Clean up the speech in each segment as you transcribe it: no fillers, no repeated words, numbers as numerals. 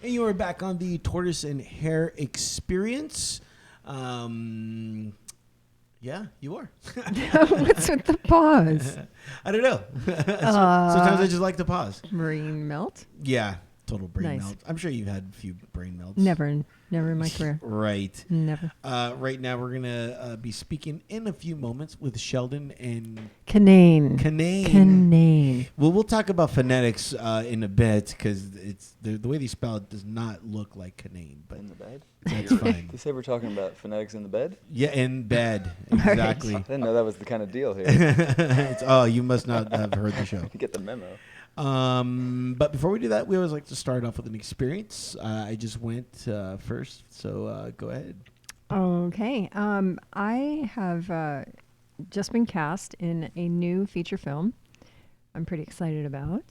And you are back on the Tortoise and Hare experience. Yeah, you are. What's with the pause? I don't know. Sometimes I just like to pause. Brain melt? Yeah, total brain Nice. melt. I'm sure you've had a few brain melts. Never in my career. Right. Never. Right now, we're going to be speaking in a few moments with Sheldon and Cunnane. Cunnane. Well, we'll talk about phonetics in a bit because it's the way they spell it does not look like Cunnane. But in the bed? that's fine. You say we're talking about phonetics in the bed? Yeah, in bed. Exactly. I didn't know that was the kind of deal here. You must not have heard the show. Get the memo. But before we do that, we always like to start off with an experience. I just went first, so go ahead. Okay. I have just been cast in a new feature film I'm pretty excited about.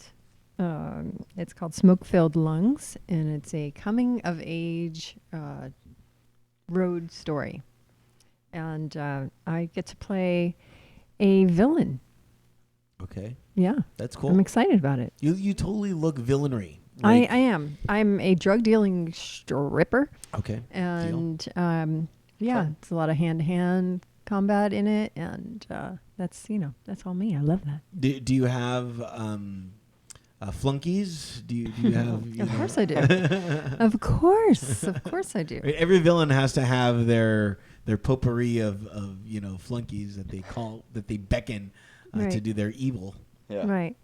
It's called Smoke-Filled Lungs, and it's a coming-of-age road story. And I get to play a villain. Okay. Yeah. That's cool. I'm excited about it. You totally look villainry. I am. I'm a drug-dealing stripper. Okay. And it's a lot of hand-to-hand combat in it, and that's all me. I love that. Do you have flunkies? Do you have? Of course I do. Of course I do. Every villain has to have their potpourri of flunkies that they beckon to do their evil. Yeah. Right.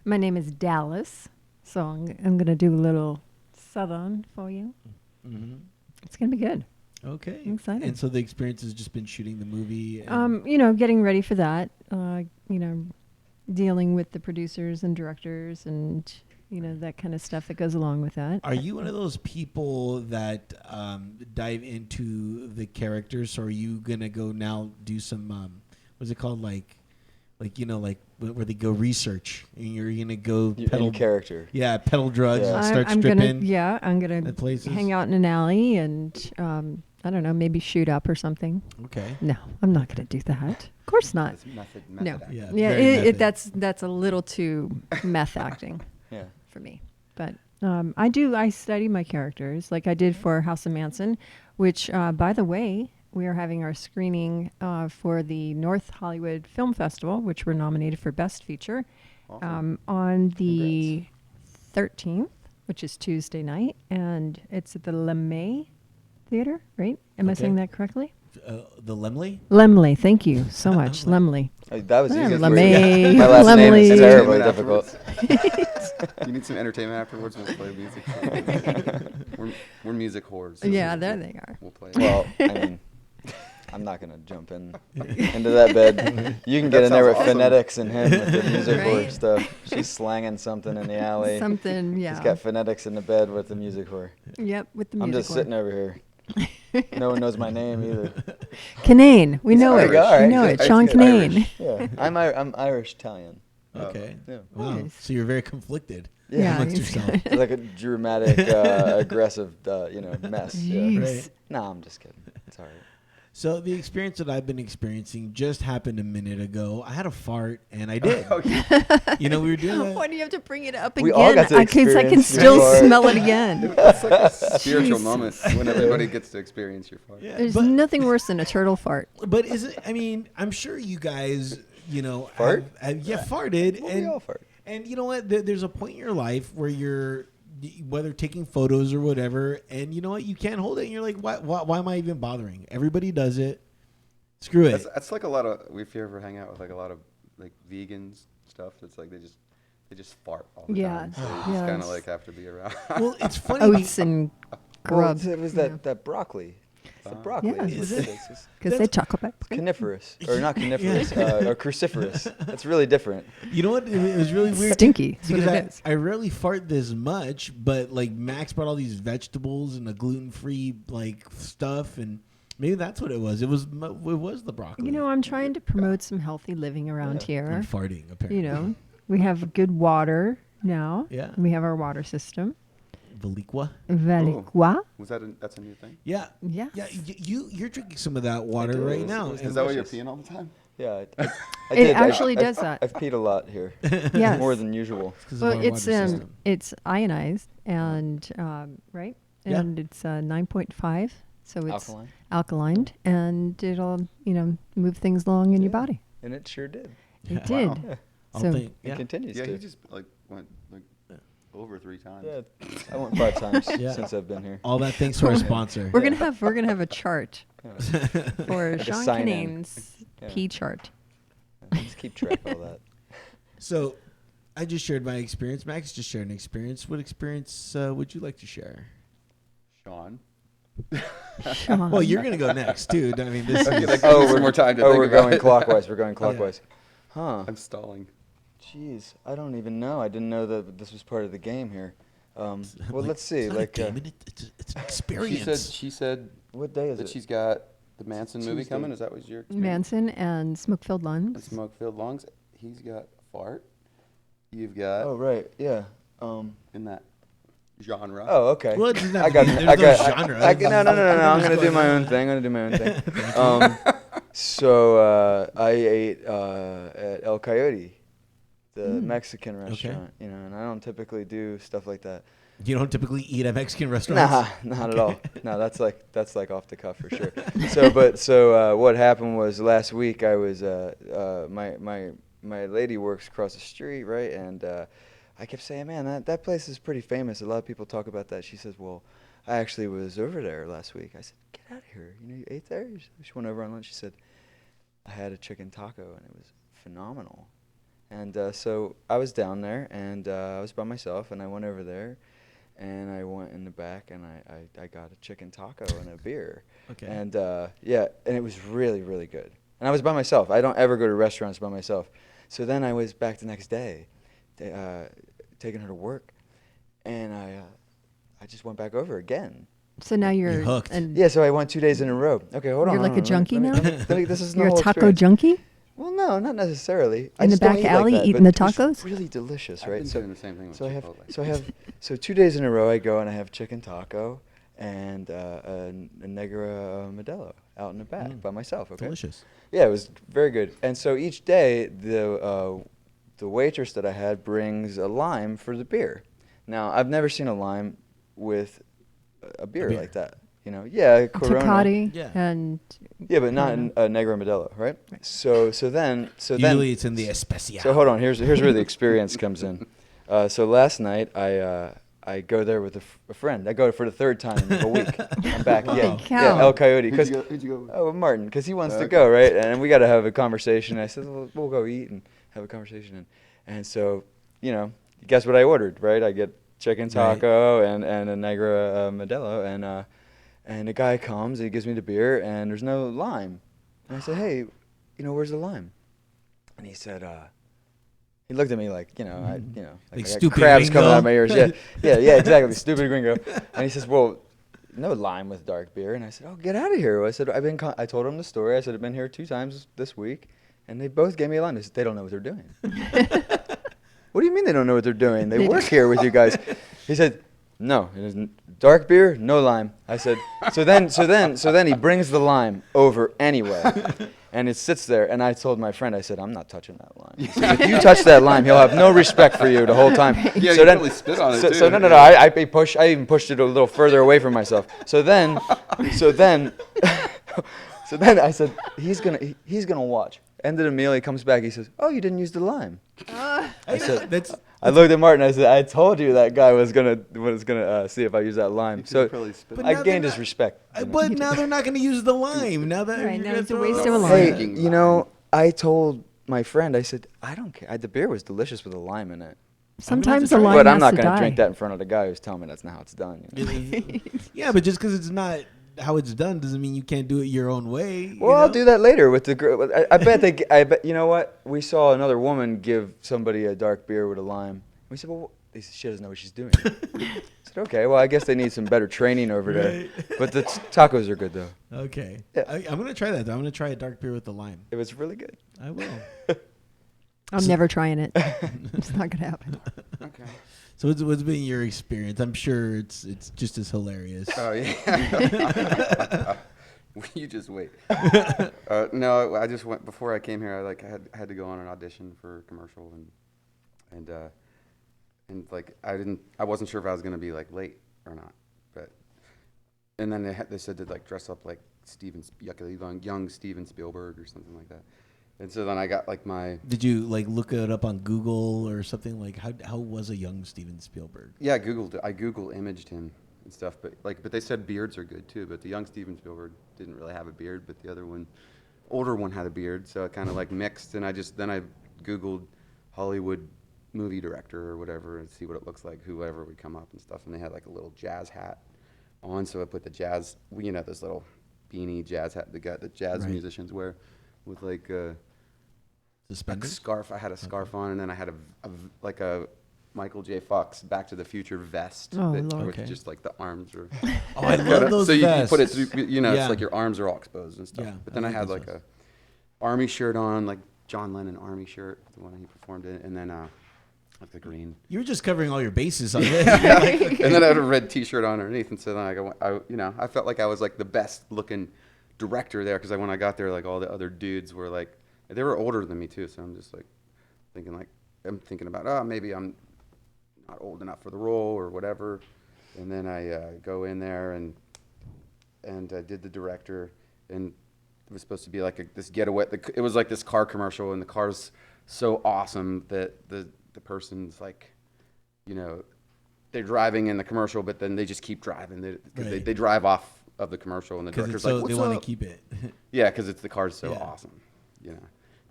My name is Dallas, so I'm gonna do a little Southern for you. Mm-hmm. It's gonna be good. Okay. I'm excited. And so the experience has just been shooting the movie. And Getting ready for that. Dealing with the producers and directors and that kind of stuff that goes along with that. Are you one of those people that dive into the characters, or are you gonna go now do some what's it called, like where they go research and you're gonna go pedal character? Yeah, pedal drugs and start I'm stripping. I'm gonna at places. hang out in an alley and I don't know, maybe shoot up or something. Okay. No, I'm not gonna do that. Of course not. It's method No. acting. Yeah, That's a little too meth acting. Yeah. For me. But I study my characters like I did for House of Manson, which, by the way, we are having our screening for the North Hollywood Film Festival, which we're nominated for Best Feature, Awesome. on the 13th, which is Tuesday night, and it's at the LeMay Theater, right? Am I saying that correctly? The Lemley? Lemley, thank you so much, Lemley. That was easy. LeMay, My last name is Lemley. terribly difficult. You need some entertainment afterwards. We'll play music. we're music whores. So Yeah, there they are. We'll play. Well, I mean, I'm not going to jump into that bed. You can get in there with sounds awesome. phonetics and him with the music Right. whore stuff. She's slanging something in the alley. Something, yeah. He's got phonetics in the bed with the music whore. Yep, with the music. I'm just sitting over here. No one knows my name either. Cunnane, we know Irish. it. All right, We know good. it. Sean Good. Cunnane. Yeah, I'm Irish Italian. Okay. Yeah. Wow. Nice. So you're very conflicted Yeah, amongst he's yourself. It's like a dramatic, aggressive, mess. Yeah. Jeez. Right. No, I'm just kidding. It's all right. So the experience that I've been experiencing just happened a minute ago. I had a fart, and I did. We were doing that. Why do you have to bring it up We again? all got to Because I can experience still your fart. smell it again. It's like a spiritual Jesus. moment when everybody gets to experience your fart. Yeah, There's but, nothing worse than a turtle fart. but is it? I mean, I'm sure you guys, Fart? farted, Well, and we all fart. and you know what? There's a point in your life where you're, whether taking photos or whatever, and you know what? You can't hold it, and you're like, why am I even bothering? Everybody does it. Screw it. That's like a lot of. If you ever hang out with like a lot of like vegans stuff, it's like they just fart all the Yeah. time. So you Yeah, just kind it's- of like have to be around. Well, it's funny Oats and grub. Well, it was that broccoli. It's the broccoli. Yeah, It's is because they chocolate back. coniferous. Or not coniferous, or cruciferous. That's really different. You know what? It was really weird. Stinky. That's what Because it is. I rarely fart this much, but like Max brought all these vegetables and a gluten-free like stuff, and maybe that's what it was. It was the broccoli. I'm trying to promote some healthy living around here. And farting apparently. We have good water now. Yeah. We have our water system. Valiqua. Valiqua. That's a new thing? Yeah. Yeah. Yeah. You're drinking some of that water right now. Is that why you're peeing all the time? Yeah, I It did. actually I've, does that. I've peed a lot here. Yes. More than usual. Well, it's ionized and right, Yeah. and it's 9.5, so it's Alkaline. alkaline, and it'll move things along in your Yeah. body. And it sure did. It Wow. did. Yeah. So It Yeah. continues Yeah, to. he just like went like over 3 times. Yeah, I went 5 times Yeah. since I've been here. All that thanks to our sponsor. we're gonna have a chart Yeah. for Like a Sean sign-in. Cunnane's Yeah. pee chart. Just keep track of all that. So, I just shared my experience. Max just shared an experience. What experience would you like to share? Sean. Sean. Well, you're gonna go next, too. I mean, this Okay, is. like, give me some more time to think we're about going it. clockwise. We're going clockwise. Huh. I'm stalling. Jeez, I don't even know. I didn't know that this was part of the game here. Well, like, let's see. it's not a Like, game, it's an experience. She said what day is that it? she's got the Manson movie Tuesday. coming. Is that what your experience? Manson and smoke-filled And lungs. smoke-filled lungs. He's got fart. You've got Oh, right. Yeah. in that genre. Oh, okay. Well, it doesn't have I to got. be- I there's got. no genre. No. I'm Whatever's gonna do going my on. own thing. I'm gonna do my own thing. So I ate at El Coyote, the Mexican restaurant. You know, and I don't typically do stuff like that. You don't typically eat at Mexican restaurants? Nah, not at all. No, that's like off the cuff for sure. So what happened was last week I was my lady works across the street, right? And I kept saying, man, that place is pretty famous. A lot of people talk about that. She says, well, I actually was over there last week. I said, get out of here. You ate there? She went over on lunch. She said, I had a chicken taco and it was phenomenal. And so I was down there and I was by myself and I went over there. And I went in the back and I got a chicken taco and a beer. Okay. And and it was really, really good. And I was by myself. I don't ever go to restaurants by myself. So then I was back the next day, taking her to work, and I just went back over again. So now you're hooked. and So I went 2 days in a row. Okay, hold on. You're like hold a on, junkie let me- now? let me- this is the you're a whole taco experience. junkie. Well, no, not necessarily. I In the just don't back eat like alley that, eating but the it was tacos? really delicious, I've right? been So doing the same thing with So I Chipotle. have 2 days in a row I go and I have chicken taco and a Negra Modelo out in the back by myself. Okay. Delicious. Yeah, it was very good. And so each day the waitress that I had brings a lime for the beer. Now I've never seen a lime with a beer beer. like that. You know, yeah, Corona. Tecate Yeah. and Yeah, but not Corona. a Negra Modelo, right? So then Usually it's in the especial. so hold on. Here's where the experience comes in. So last night I go there with a friend. I go for the 3rd time in a week. I'm back. Holy Yeah, cow. El Coyote. Who'd you go with? Oh, Martin, because he wants to Okay. go, right? And we got to have a conversation. I said, well, we'll go eat and have a conversation. And so, guess what I ordered, right? I get chicken taco and a Negra Modelo, and the guy comes, he gives me the beer, and there's no lime. And I said, hey, where's the lime? And he said, he looked at me like, like Like I got stupid crabs coming out of my gringo. ears. Yeah, exactly, stupid gringo. And he says, well, no lime with dark beer. And I said, oh, get out of here. I said, I told him the story. I said, I've been here 2 times this week, and they both gave me a lime. They said, they don't know what they're doing. What do you mean they don't know what they're doing? They work here with you guys. He said, no, it isn't. Dark beer, no lime. I said, so then he brings the lime over anyway. And it sits there, and I told my friend, I said, I'm not touching that lime. He said, if you touch that lime, he'll have no respect for you the whole time. Yeah, so you then, really spit on it, so, too. So no, I even pushed it a little further away from myself. So then I said, he's gonna watch. End of the meal, he comes back, he says, oh, you didn't use the lime. I said, I looked at Martin, I said, I told you that guy was gonna see if I use that lime. So Probably spit But on I now gained they're his not- respect. But now they're not going to use the lime. Now that Right, you're now gonna it's a throw waste it of a away. lime. Hey, Drinking I told my friend, I said, I don't care. The beer was delicious with a lime in it. sometimes try the it. lime But I'm has not to going to die. drink that in front of the guy who's telling me that's not how it's done. Yeah, but just because it's not how it's done doesn't mean you can't do it your own way. Well, I'll do that later with the girl. I bet you know what? We saw another woman give somebody a dark beer with a lime. We said, well, she doesn't know what she's doing. I said, okay, well, I guess they need some better training over there. Right. But the tacos are good, though. Okay. Yeah. I'm going to try that, though. I'm going to try a dark beer with the lime. It was really good. I will. I'm never trying it. It's not gonna happen. Okay. So what's been your experience? I'm sure it's just as hilarious. Oh, yeah. You just wait. No, I just went before I came here. I had to go on an audition for a commercial, and like I wasn't sure if I was gonna be like late or not, but and then they said to like dress up like young Steven Spielberg or something like that, and so then I got like my. Did you like look it up on Google or something? Like how was a young Steven Spielberg? Yeah, I Google imaged him and stuff, but they said beards are good too. But the young Steven Spielberg didn't really have a beard, but the other one, older one, had a beard. So it kind of like mixed, and I Googled Hollywood movie director or whatever and see what it looks like, whoever would come up and stuff. And they had like a little jazz hat on, so I put the jazz, this little beanie jazz hat the jazz Right. musicians wear, with like a Suspenders? scarf. I had a scarf on, and then I had a Michael J. Fox Back to the Future vest. Oh, that, Lord. with Okay. just like the arms are. Oh, I love those so you vests. put it through, Yeah. it's like your arms are all exposed and stuff. Yeah, But then I I like had those like vests. a army shirt on, like John Lennon army shirt, the one he performed in, and then like the green. You were just covering all your bases on this. And then I had a red T-shirt on underneath, and so then I felt like I was like the best looking director there, because when I got there, like all the other dudes were like, they were older than me too, so I'm just like I'm thinking about maybe I'm not old enough for the role or whatever, and then I go in there and I did the director, and it was supposed to be like this getaway. It was like this car commercial, and the car's so awesome that the person's like, they're driving in the commercial, but then they just keep driving. Right. They drive off of the commercial, and the Because director's so like, "What's they want up?" to keep it. Yeah, because the car's so Yeah. awesome,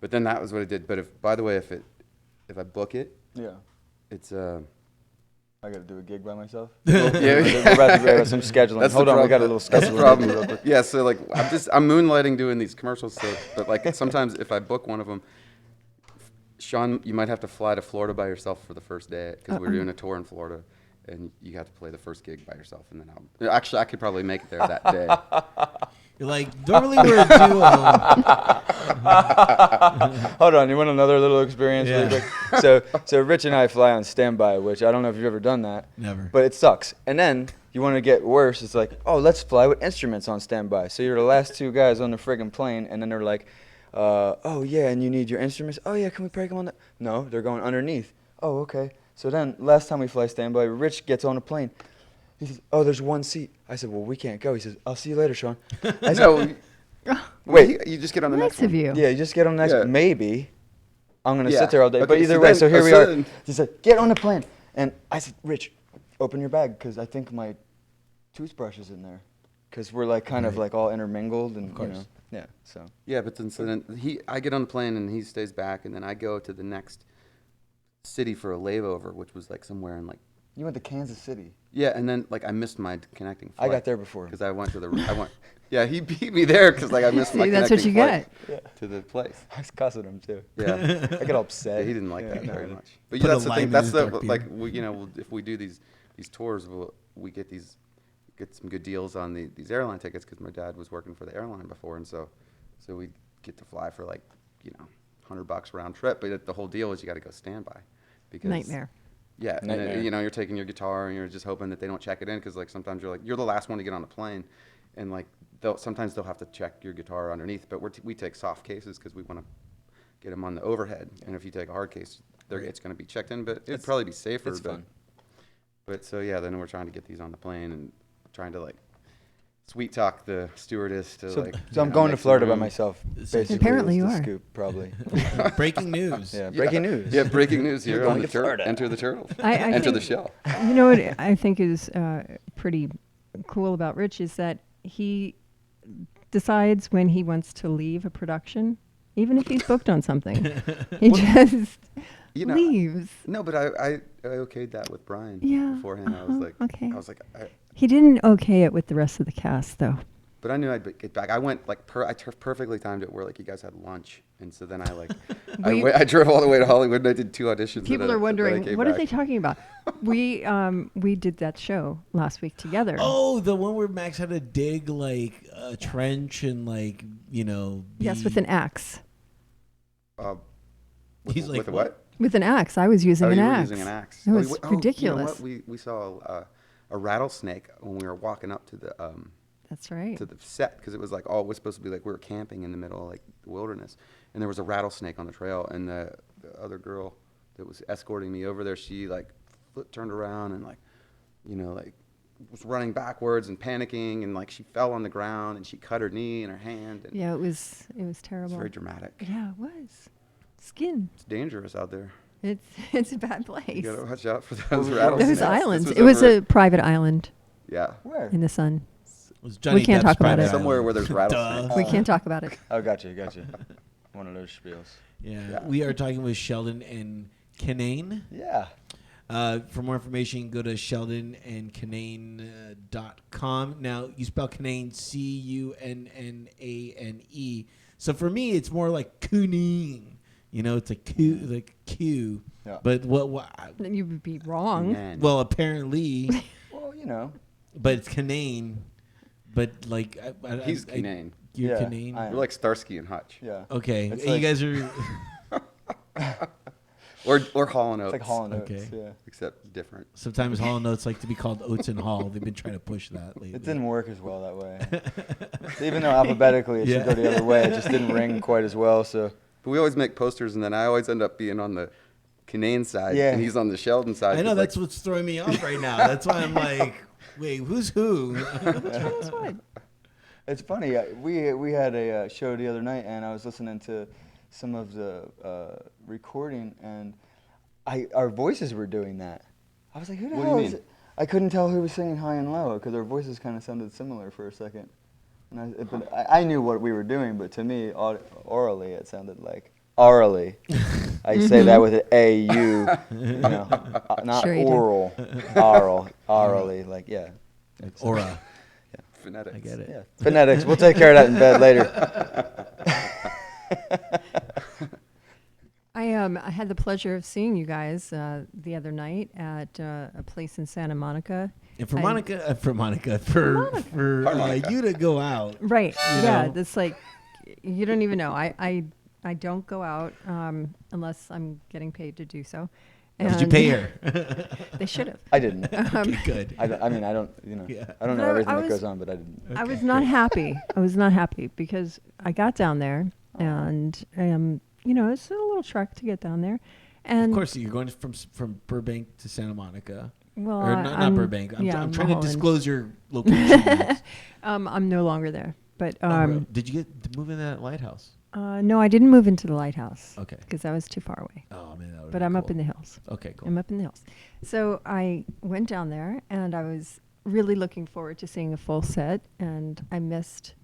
But then that was what it did. But by the way, if I book it, Yeah. it's I got to do a gig by myself. yeah. We're about to grab some scheduling. That's Hold the on, we problem. got a little That's the scheduling. problem. real quick. Yeah, so like I'm moonlighting doing these commercials. So, but like sometimes if I book one of them, Sean, you might have to fly to Florida by yourself for the first day, because we're doing a tour in Florida, and you have to play the first gig by yourself, and then I could probably make it there that day. You're like, normally we're a duo. Hold on, you want another little experience Yeah. really quick? So Rich and I fly on standby, which I don't know if you've ever done that. Never. But it sucks. And then you want to get worse. It's like, oh, let's fly with instruments on standby. So you're the last two guys on the friggin' plane, and then they're like, oh yeah, and you need your instruments. Oh yeah, can we break them on the? No, they're going underneath. Oh okay. So then last time we fly standby, Rich gets on the plane. He says, oh, there's one seat. I said, well, we can't go. He says, I'll see you later, Sean. I said, No, wait, you just get on the Nice next one. of you. yeah, you just get on the next. Yeah. Maybe I'm gonna Yeah. sit there all day. But Okay, either so way, then- so here we so are. then- He said, get on the plane. And I said, Rich, open your bag, because I think my toothbrush is in there. Because we're like kind of Right. like all intermingled, and Of course. yeah. So Yeah, but then I get on the plane and he stays back, and then I go to the next city for a layover, which was like somewhere in like. you went to Kansas City. Yeah, and then like I missed my connecting flight. I got there before. because I went. Yeah, he beat me there because like I missed my See, that's what connecting you flight get. to the place. I was cussing him too. Yeah. I got all upset. Yeah, he didn't like Yeah, that no, very no. much. But Put yeah, that's a the lime thing. in That's his the dark like beer. if we do these tours, we get some good deals on these airline tickets, because my dad was working for the airline before, and so we get to fly for like $100 round trip. But the whole deal is you got to go standby, because Nightmare. Yeah, Nightmare. and you're taking your guitar and you're just hoping that they don't check it in, because like sometimes you're the last one to get on the plane, and like sometimes they'll have to check your guitar underneath. But we take soft cases because we want to get them on the overhead, and if you take a hard case, it's going to be checked in. But it'd probably be safer. It's fun. But so yeah, then we're trying to get these on the plane and trying to like sweet talk the stewardess to So, like. so I'm going to make some Florida by room. myself. So- Basically, Apparently is you the are. Scoop, probably. Breaking news. Yeah, breaking news. Yeah, breaking news here You're on going the to Florida. Enter the Turtle. I Enter the think- shell. You know what I think is pretty cool about Rich is that he decides when he wants to leave a production, even if he's booked on something. He just You know, leaves. No, but I okayed that with Brian Yeah, beforehand. I was like, okay. I He didn't okay it with the rest of the cast, though. but I knew I'd get back. I went like perfectly timed it where like you guys had lunch, and so then I like I drove all the way to Hollywood and I did 2 auditions. and People then are wondering, came what are back. they talking about? We did that show last week together. Oh, the one where Max had to dig like a trench and like Yes, with an axe. He's like, with a what? With an axe. I was using Oh, an you were axe. using an axe. It was You know ridiculous. what? We saw a rattlesnake when we were walking up to the That's right. to the set because it was like, it was supposed to be like we were camping in the middle of like the wilderness, and there was a rattlesnake on the trail, and the other girl that was escorting me over there, she like turned around and like, like was running backwards and panicking, and like she fell on the ground and she cut her knee and her hand. And Yeah, it was terrible. it's very dramatic. Yeah, it was. Skin. It's dangerous out there. It's a bad place. You gotta watch out for those was rattlesnakes. Those islands. This It was over a private island yeah. Where? in the sun. Was Johnny can't Depp's talk about private it. Somewhere island. where there's rattlesnakes. We can't talk about it. Oh, gotcha. One of those spiels. Yeah, we are talking with Sheldon and Cunnane. Yeah. For more information, go to sheldonandcunnane.com. Now, you spell Cunnane Cunnane. So for me, it's more like Cunnane. It's a Q, like Q. Yeah. But what You would be wrong. Man. well, apparently, Well, but it's Cunnane. But like, He's Cunnane. You're Yeah, Cunnane? I am. We're like Starsky and Hutch. Yeah. Okay. It's And you like- guys are... Or Hall and Oates. It's like Hall and Oates. Okay. Yeah. Except different. Sometimes Hall and Oates like to be called Oates and Hall. They've been trying to push that lately. It didn't work as well that way. Even though alphabetically it Yeah. should go the other way, it just didn't ring quite as well. So But we always make posters, and then I always end up being on the Cunnane side, Yeah. and he's on the Sheldon side. I know, 'cause, that's like, what's throwing me off right now. That's why I'm like, wait, who's who? That's what. it's funny. We had a show the other night, and I was listening to some of the recording, and our voices were doing that. I was like, who the What do hell you is mean? it? I couldn't tell who was singing high and low because our voices kind of sounded similar for a second. And I knew what we were doing, but to me, orally, it sounded like orally. I say that with an A-U, not Sure you do. oral, orally, like, yeah. Like aura. phonetics. I get it. Yeah, phonetics. We'll take care of that in bed later. I had the pleasure of seeing you guys the other night at a place in Santa Monica. And for I- Monica, for Monica. you to go out. Right. You Yeah. know? That's like you don't even know. I don't go out unless I'm getting paid to do so. Did you And pay her? They should have. I didn't. Okay, good. I mean, I don't, Yeah. I don't know No, everything I that was- goes on, but I didn't. I was not happy. I was not happy because I got down there and it's a little trek to get down there. And Of course, you're going from Burbank to Santa Monica. well, Or not Burbank. I'm trying to Mulholland. disclose your location. I'm no longer there. But Did you get to move in that lighthouse? no, I didn't move into the lighthouse Okay. because that was too far away. Oh, man, that would But be I'm cool. up in the hills. Okay, cool. I'm up in the hills. So I went down there and I was really looking forward to seeing a full set, and I missed,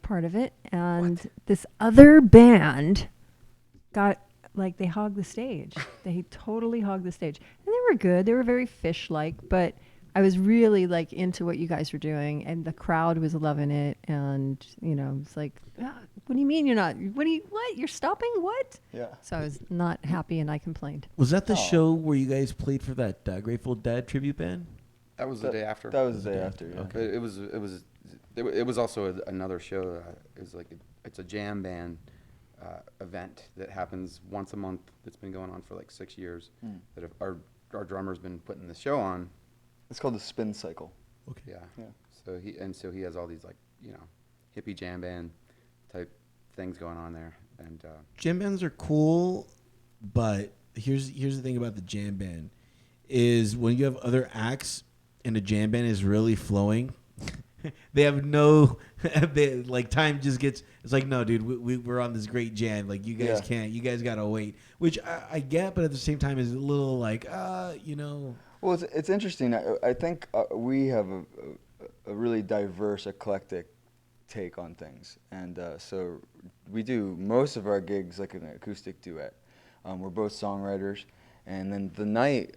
part of it. And this other band got, they hogged the stage. They totally hogged the stage. And they were good. They were very fish-like, but I was really, into what you guys were doing, and the crowd was loving it. And, it's like, what do you mean you're not? What? You're stopping? What? Yeah. So I was not happy, and I complained. Was that the Oh. show where you guys played for that Grateful Dead tribute band? That was the day after. That was the day after, yeah. Okay. But it was also another show. It's a jam band event that happens once a month. That's been going on for like 6 years. That our drummer's been putting the show on. It's called the Spin Cycle. Okay. Yeah. Yeah. So he has all these hippie jam band type things going on there, and Jam bands are cool, but here's the thing about the jam band is when you have other acts and the jam band is really flowing, they have time just gets, it's like, no, dude, we're on this great jam, like you guys Yeah. can't, you guys gotta wait, which I get, but at the same time is a little like Well, it's interesting. I think we have a really diverse, eclectic take on things, and so we do most of our gigs like an acoustic duet. We're both songwriters, and then the night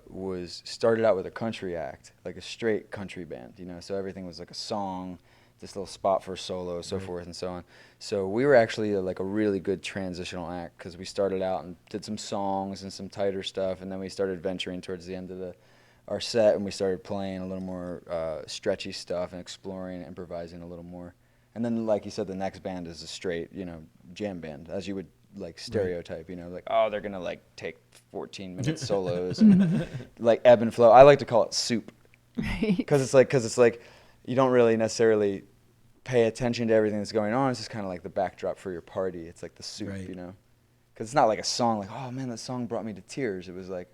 was started out with a country act, like a straight country band, so everything was like a song, this little spot for a solo, so forth and so on. So we were actually like a really good transitional act because we started out and did some songs and some tighter stuff, and then we started venturing towards the end of our set, and we started playing a little more stretchy stuff and exploring, improvising a little more. And then, like you said, the next band is a straight, jam band, as you would stereotype, they're gonna take 14-minute solos and ebb and flow. I like to call it soup Right. because it's like you don't really necessarily pay attention to everything that's going on. It's just kind of like the backdrop for your party. It's like the soup, Right. you know? Because it's not like a song like, oh man, that song brought me to tears. It was like,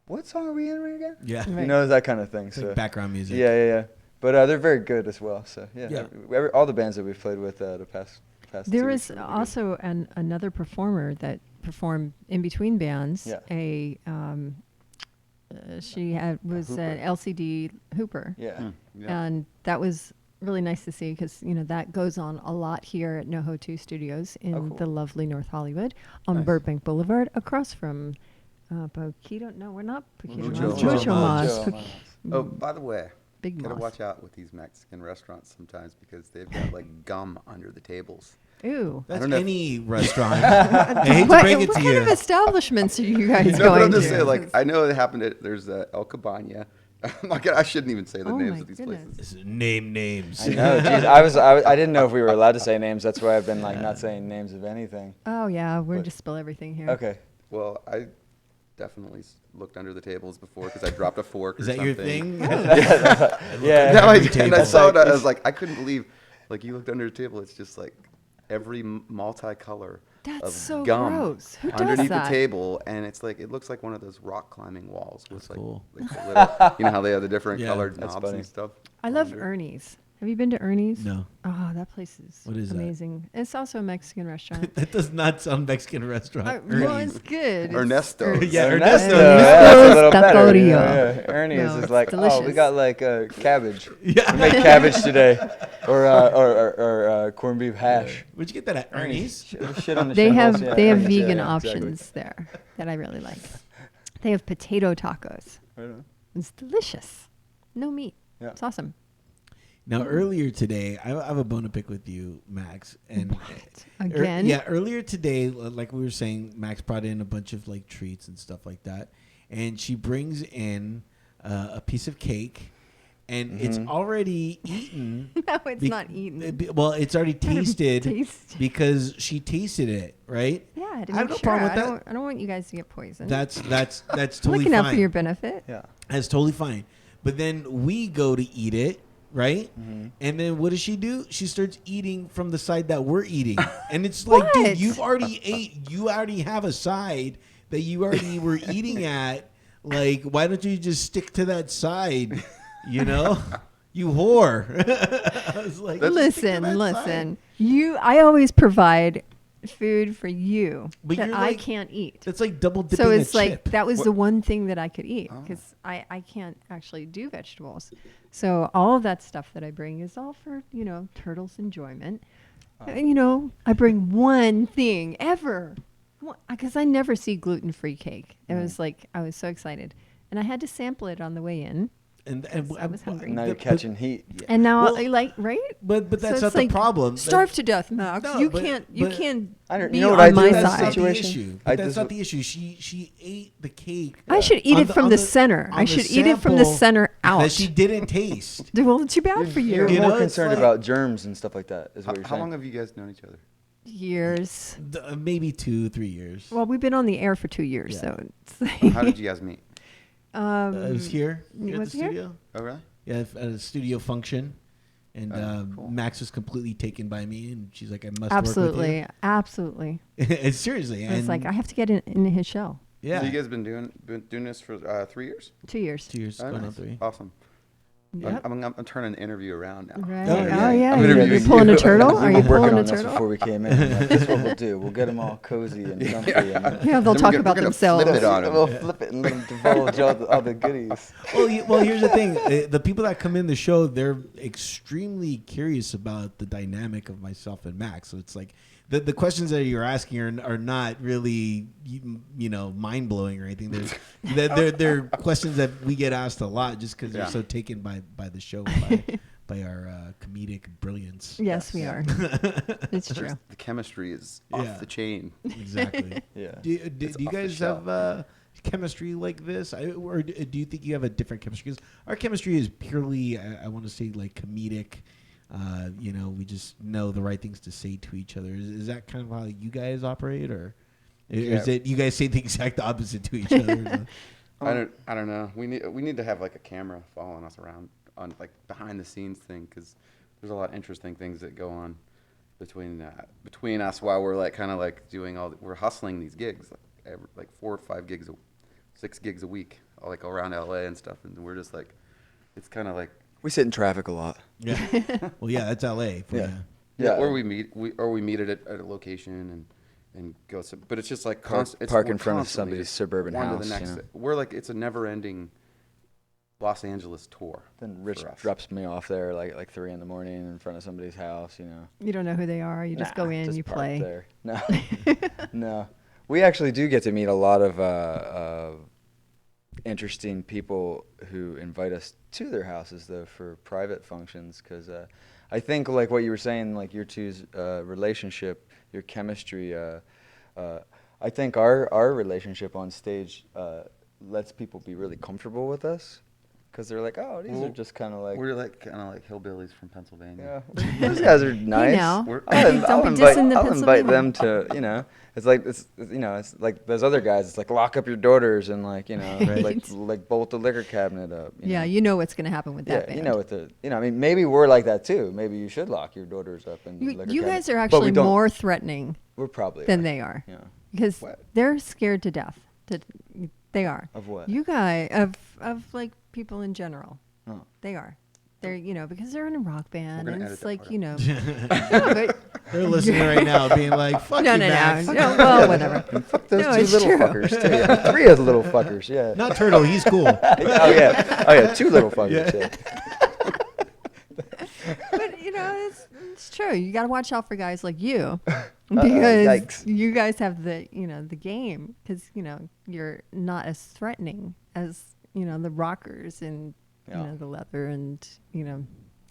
what song are we in right again? Yeah. Right. You know, that kind of thing. It's So like background music. yeah. But they're very good as well. So yeah, Yeah. all the bands that we've played with the past. There 2 was weeks were really good. also another performer that performed in between bands. Yeah. She was an Hooper. LCD Hooper. Yeah. Yeah. And that was really nice to see because, you know, that goes on a lot here at NoHo 2 Studios in Oh, cool. the lovely North Hollywood on Nice. Burbank Boulevard across from Poquito. No, we're not Poquito. Mucho Mas. Mas. Mucho Mas. Mucho Mas. Oh, by the way, Big gotta Mas. watch out with these Mexican restaurants sometimes because they've got like gum under the tables. Ooh. That's don't know if- any restaurant. I hate to What, break it what to kind you. of establishments are you guys No, going but I'm to? just saying, like, I know it happened at, there's El Cabana. I'm not gonna, I shouldn't even say the Oh names my of these goodness. places. This is name names. I know. Geez, I didn't know if we were allowed to say names. That's why I've been like not saying names of anything. Oh, yeah. We're But- just spill everything here. Okay. Well, I definitely looked under the tables before because I dropped a fork Is or that something. your thing? Yeah. No, Every and I table. saw it. I was like, I couldn't believe, like, you looked under the table. It's just like every multicolor That's of so gum gross. Who does underneath that? the table, and it's like it looks like one of those rock climbing walls with That's like, cool. like the little, you know how they have the different Yeah. colored That's knobs funny. and stuff. I love under. Ernie's. Have you been to Ernie's? No. Oh, that place is What is that? amazing. It's also a Mexican restaurant. That does not sound Mexican restaurant. Well, Ernie's. it's good. It's Ernesto's. Yeah, Ernesto. Ernesto. Yeah, that's a little better. Taqueria. Yeah. Ernie's No, is it's like, oh, we delicious. got like cabbage. Yeah. We made cabbage today, or corned beef hash. Where'd you get that at? Ernie's? Shit on the They have shingles, yeah, they have Ernie's, yeah, vegan yeah, exactly. options there that I really like. They have potato tacos. Right on. It's delicious. No meat. Yeah. It's awesome. Now, earlier today, I have a bone to pick with you, Max. And Again? yeah, earlier today, like we were saying, Max brought in a bunch of like treats and stuff like that, and she brings in a piece of cake, and it's already eaten. No, it's be- not eaten. Well, it's already tasted Taste. because she tasted it, right? Yeah, to I make have no sure. problem with that. I don't want you guys to get poisoned. That's I'm totally looking fine. out for your benefit. Yeah. That's totally fine. But then we go to eat it, right? And then what does she do? She starts eating from the side that we're eating. And it's like, dude, What? you've already ate. You already have a side that you already were eating at. Like, why don't you just stick to that side? You know? You whore. I was like, "Stick to that Listen. side." I always provide food for you But that you're I like- can't eat. That's like double dipping So it's a like chip. that was What- the one thing that I could eat Oh. because I can't actually do vegetables. So all of that stuff that I bring is all for, Turtle's enjoyment. I bring one thing ever because I never see gluten-free cake. It was like I was so excited. And I had to sample it on the way in. And I was hungry. Now the- you're catching heat. And now Well, I like, right? But So that's it's not like, the problem. Starve to death, Max. No, you but- can't I don't- be you know on what I do my in That's that side. not the situation? issue. I That's just- not the issue. She ate the cake. I should eat on it from the center. on I the should eat it from the sample center out. that she didn't taste. Well, too bad for You're you. You know, more it's concerned like- about germs and stuff like that. Is what you're How saying. long have you guys known each other? Years. Maybe 2-3 years. Well, we've been on the air for 2 years, Yeah. so it's How did you guys meet? I was here you at the was here? studio. Oh, really? Yeah, at a studio function, and Cool. Max was completely taken by me, and she's like, "I must absolutely. work with you." And seriously, And it's and like I have to get in his show. yeah, So you guys been doing this for 3 years? 2 years. 2 years Oh, going on nice. 3. Awesome. Yep. I'm turning the interview around now. Right. Oh, Oh, yeah. yeah. I'm You're interviewing pulling a you. turtle? We Are were you working pulling a on this turtle? before we came in. Like, this is what we'll do. We'll get them all cozy and comfy. And Yeah, they'll Then talk we're about gonna themselves. flip it on 'em. We'll flip it and let them divulge all the goodies. well, here's the thing: the people that come in the show, they're extremely curious about the dynamic of myself and Max. So it's like the questions that you're asking are not really mind blowing or anything. They're questions that we get asked a lot just because Yeah. they're so taken by the show, by our comedic brilliance. Yes, we are. It's true. The chemistry is Yeah. off the chain. Exactly. Yeah. Do you It's you off the guys shelf. have chemistry like this, or do you think you have a different chemistry? Because our chemistry is purely, I want to say, like comedic. We just know the right things to say to each other. Is that kind of how you guys operate, or is it you guys say the exact opposite to each other? I don't know. We need to have like a camera following us around on like behind the scenes thing, because there's a lot of interesting things that go on between us while we're like kind of like doing we're hustling these gigs, like 4 or 5 gigs, 6 gigs a week, all like around LA and stuff, and we're just like, it's kind of like We sit in traffic a lot. Yeah. Well, yeah, that's LA. For Yeah. you. yeah, Yeah. or we meet at a location and go. But it's just like constant. Park we're in front of constantly somebody's just suburban one house, to the you next. know? We're like, it's a never-ending Los Angeles tour. Then Rich for us. drops me off there like 3 in the morning in front of somebody's house, you know. You don't know who they are. You just go in, just you park play. there. No, no. We actually do get to meet a lot of interesting people who invite us to their houses, though, for private functions. Because I think, like what you were saying, like your two's relationship, your chemistry. I think our relationship on stage lets people be really comfortable with us. Because they're like, oh, these are just kind of like... We're like kind of like hillbillies from Pennsylvania. Yeah, those guys are nice. now. I'll Don't be dissing the I'll invite Pennsylvania. them to, you know, it's like those other guys. It's like lock up your daughters and like, you know, Right. like bolt the liquor cabinet up. Yeah, know. you know what's going to happen with Yeah, that band. you know what I mean, maybe we're like that too. Maybe you should lock your daughters up in the liquor You cabinet. guys are But we actually don't. more threatening We're probably than are. they are. Yeah. Because What? they're scared to death. They are. Of what? You guys, of like people in general. Oh. They are. They're, you know, because they're in a rock band, gonna and edit it's that like, part you know. But They're listening right now, being like, "Fuck no, you, no, Max." no, no. Well, whatever. Fuck those No, 2 it's little true. fuckers too. Yeah, 3 of the little fuckers. Yeah. Not Turtle. He's cool. Oh yeah. 2 little fuckers. Yeah. But you know, it's true. You got to watch out for guys like you, Uh-oh, because yikes. you guys have the game. Because you know you're not as threatening as the rockers and Yeah. the leather and You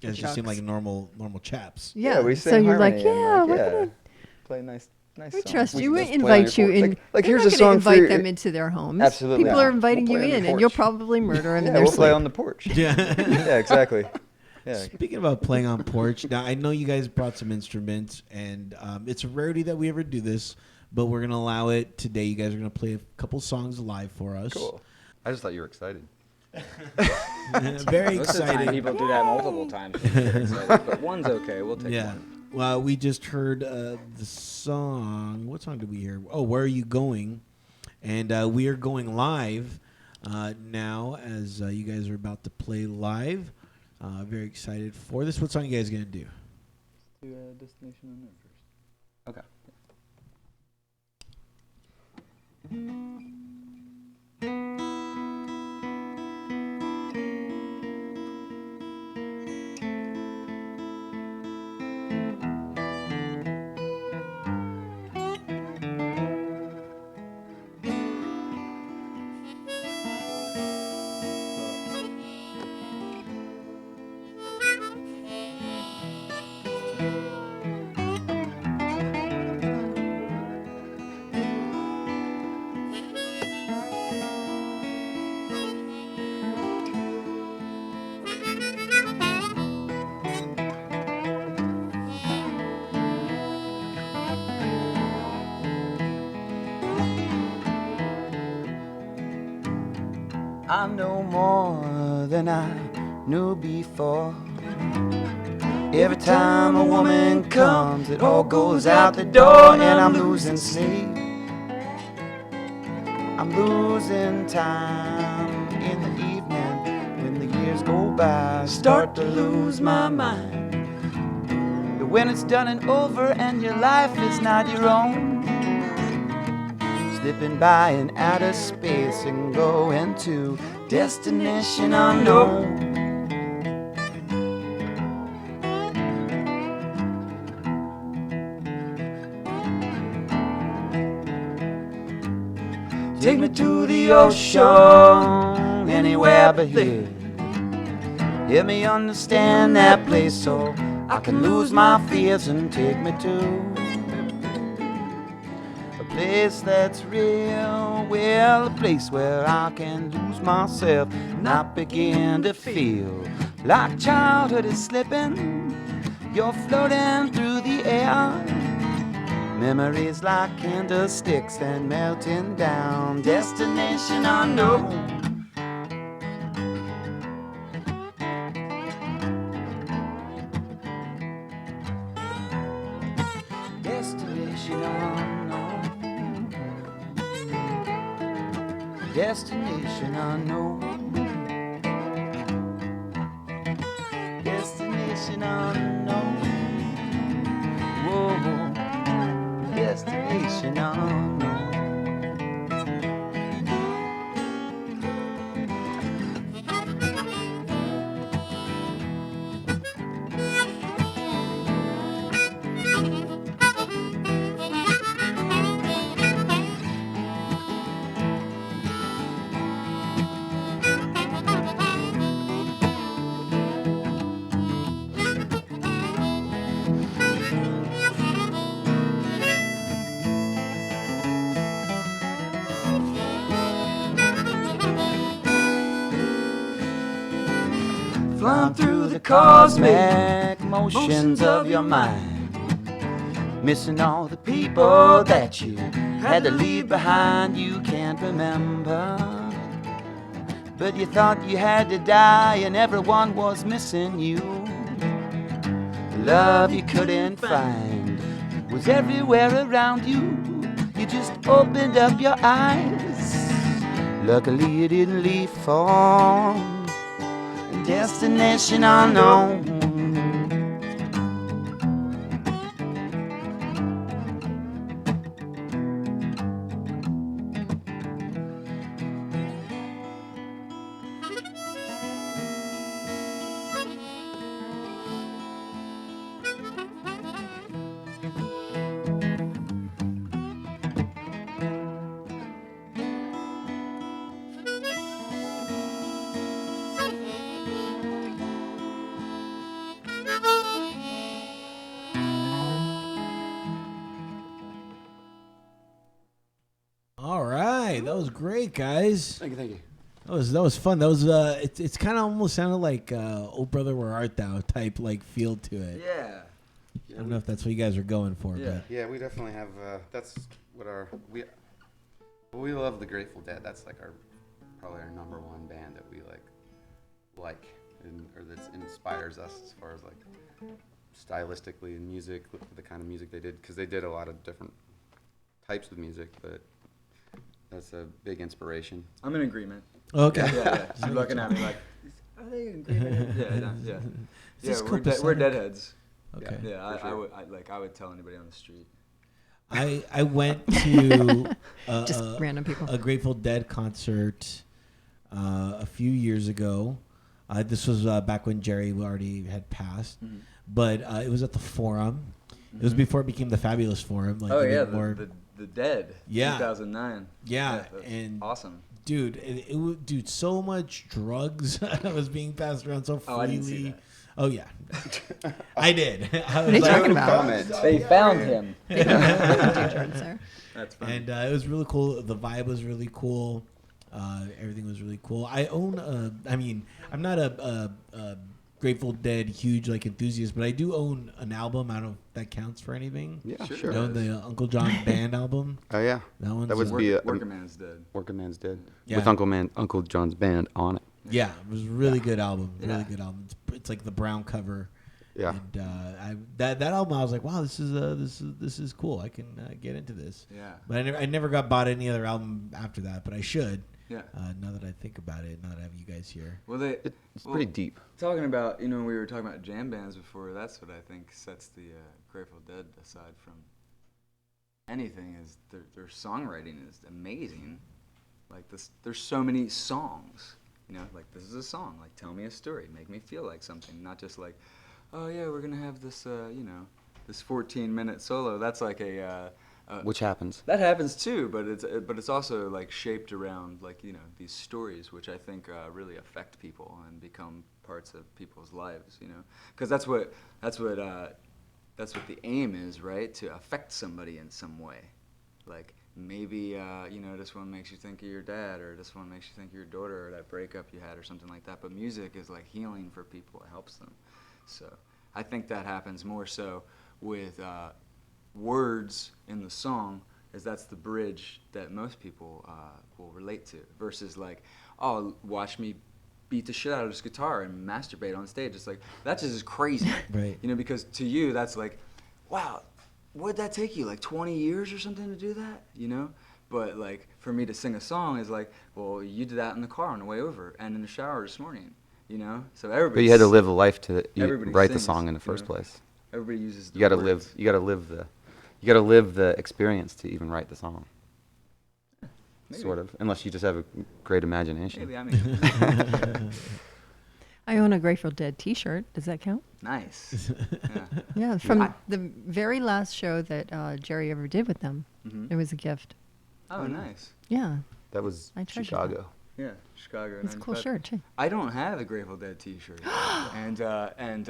guys just seem chucks. like normal chaps. Yeah, we so sing you're like, harmony and, yeah, like, we're yeah, gonna. play nice We songs. trust We you. can We just play on invite you your in. porch. Like, You're here's not a gonna song for invite you. them into their homes. Absolutely People not. are inviting We'll you play on in, the and you'll porch. probably murder them in Yeah, their we'll play sleep. on the porch. Yeah. Yeah, exactly. Yeah. Speaking about playing on porch, now I know you guys brought some instruments, and it's a rarity that we ever do this, but we're gonna allow it today. You guys are gonna play a couple songs live for us. Cool. I just thought you were excited. Very Most of the time, excited. people do that multiple times. But one's okay. We'll take Yeah. one. Well, we just heard the song. What song did we hear? Oh, Where Are You Going? And we are going live now as you guys are about to play live. Very excited for this. What song you guys going to do? Destination Unknown first. Okay. I know more than I knew before. Every time a woman comes, it all goes out the door, and I'm losing sleep. I'm losing time in the evening when the years go by. I start to lose my mind. But when it's done and over and your life is not your own, slipping by in outer space and going to destination unknown. Take me to the ocean, anywhere but here. Help me understand that place so I can lose my fears and take me to a place that's real, well, a place where I can lose myself and not begin to feel like childhood is slipping. You're floating through the air. Memories like candlesticks and melting down. Destination unknown. Destination unknown. Destination unknown. Destination unknown. Whoa. Destination unknown. Flying through the cosmic motions of your mind, missing all the people that you had to leave behind. You can't remember, but you thought you had to die and everyone was missing you. The love you couldn't find was everywhere around you. You just opened up your eyes. Luckily you didn't leave for destination unknown. All right, that was great, guys. Thank you, thank you. That was fun. That was it's kind of almost sounded like "Oh Brother, Where Art Thou" type like feel to it. Yeah. I don't know if that's what you guys are going for, Yeah. Yeah, we definitely have. That's what we love the Grateful Dead. That's like probably our number one band that we like, or that inspires us as far as like stylistically and music, the kind of music they did, because they did a lot of different types of music, but that's a big inspiration. I'm in agreement. Okay. Yeah. You're looking at me like, are they in agreement? Yeah. This Yeah, copacetic? we're deadheads. Okay. Yeah, for sure. I would tell anybody on the street. I went to Just random people. a Grateful Dead concert a few years ago. This was back when Jerry already had passed, but it was at the Forum. It was before it became the Fabulous Forum. Like The Dead. Yeah. 2009. Yeah, that's and awesome. dude, dude, so much drugs was being passed around so freely. Oh, I didn't see that. Oh yeah, I did. I What are you talking about? Comment. They found him. That's funny. And it was really cool. The vibe was really cool. Everything was really cool. I own. I'm not a Grateful Dead huge like enthusiast, but I do own an album. I don't know if that counts for anything. Yeah, Sure. sure. I own the Uncle John Band album. Oh yeah, That one's that would Work- be a Working Man's Dead. Working Man's Dead Yeah. with Uncle John's band on it. Yeah, it was a really good album. Yeah. Really good album. It's like the brown cover. Yeah. And that album, I was like, wow, this is cool. I can get into this. Yeah. But I never got bought any other album after that. But I should. Yeah. Now that I think about it, now that I have you guys here. Well, It's pretty deep. Talking about, we were talking about jam bands before. That's what I think sets the Grateful Dead aside from anything. Is their songwriting is amazing. Like this, there's so many songs. Like this is a song. Like tell me a story, make me feel like something. Not just like, oh yeah, we're gonna have this, this 14-minute solo. That's like Which happens. that happens too, but it's also like shaped around like these stories, which I think really affect people and become parts of people's lives. Because that's what the aim is, right? To affect somebody in some way. Like maybe this one makes you think of your dad, or this one makes you think of your daughter, or that breakup you had, or something like that. But music is like healing for people. It helps them. So I think that happens more so with words in the song, as that's the bridge that most people will relate to, versus like, oh, watch me beat the shit out of this guitar and masturbate on stage. It's like, that just is crazy. Right. Because to you, that's like, wow, what'd that take you, like 20 years or something to do that, you know? But like for me to sing a song is like, well, you did that in the car on the way over and in the shower this morning, you know? So everybody. But you had to live a life to everybody write the sings, song in the you first know? place. Everybody uses the You got to words. live. You got to live the. You got to live the experience to even write the song. Maybe. Sort of, unless you just have a great imagination. Maybe, I mean. I own a Grateful Dead T-shirt. Does that count? Nice. Yeah. Yeah, from I- the very last show that Jerry ever did with them. Mhm. It was a gift. Oh, nice. Yeah, That was I treasured Chicago. Yeah, Chicago. it's a cool 95. shirt too. I don't have a Grateful Dead T-shirt, and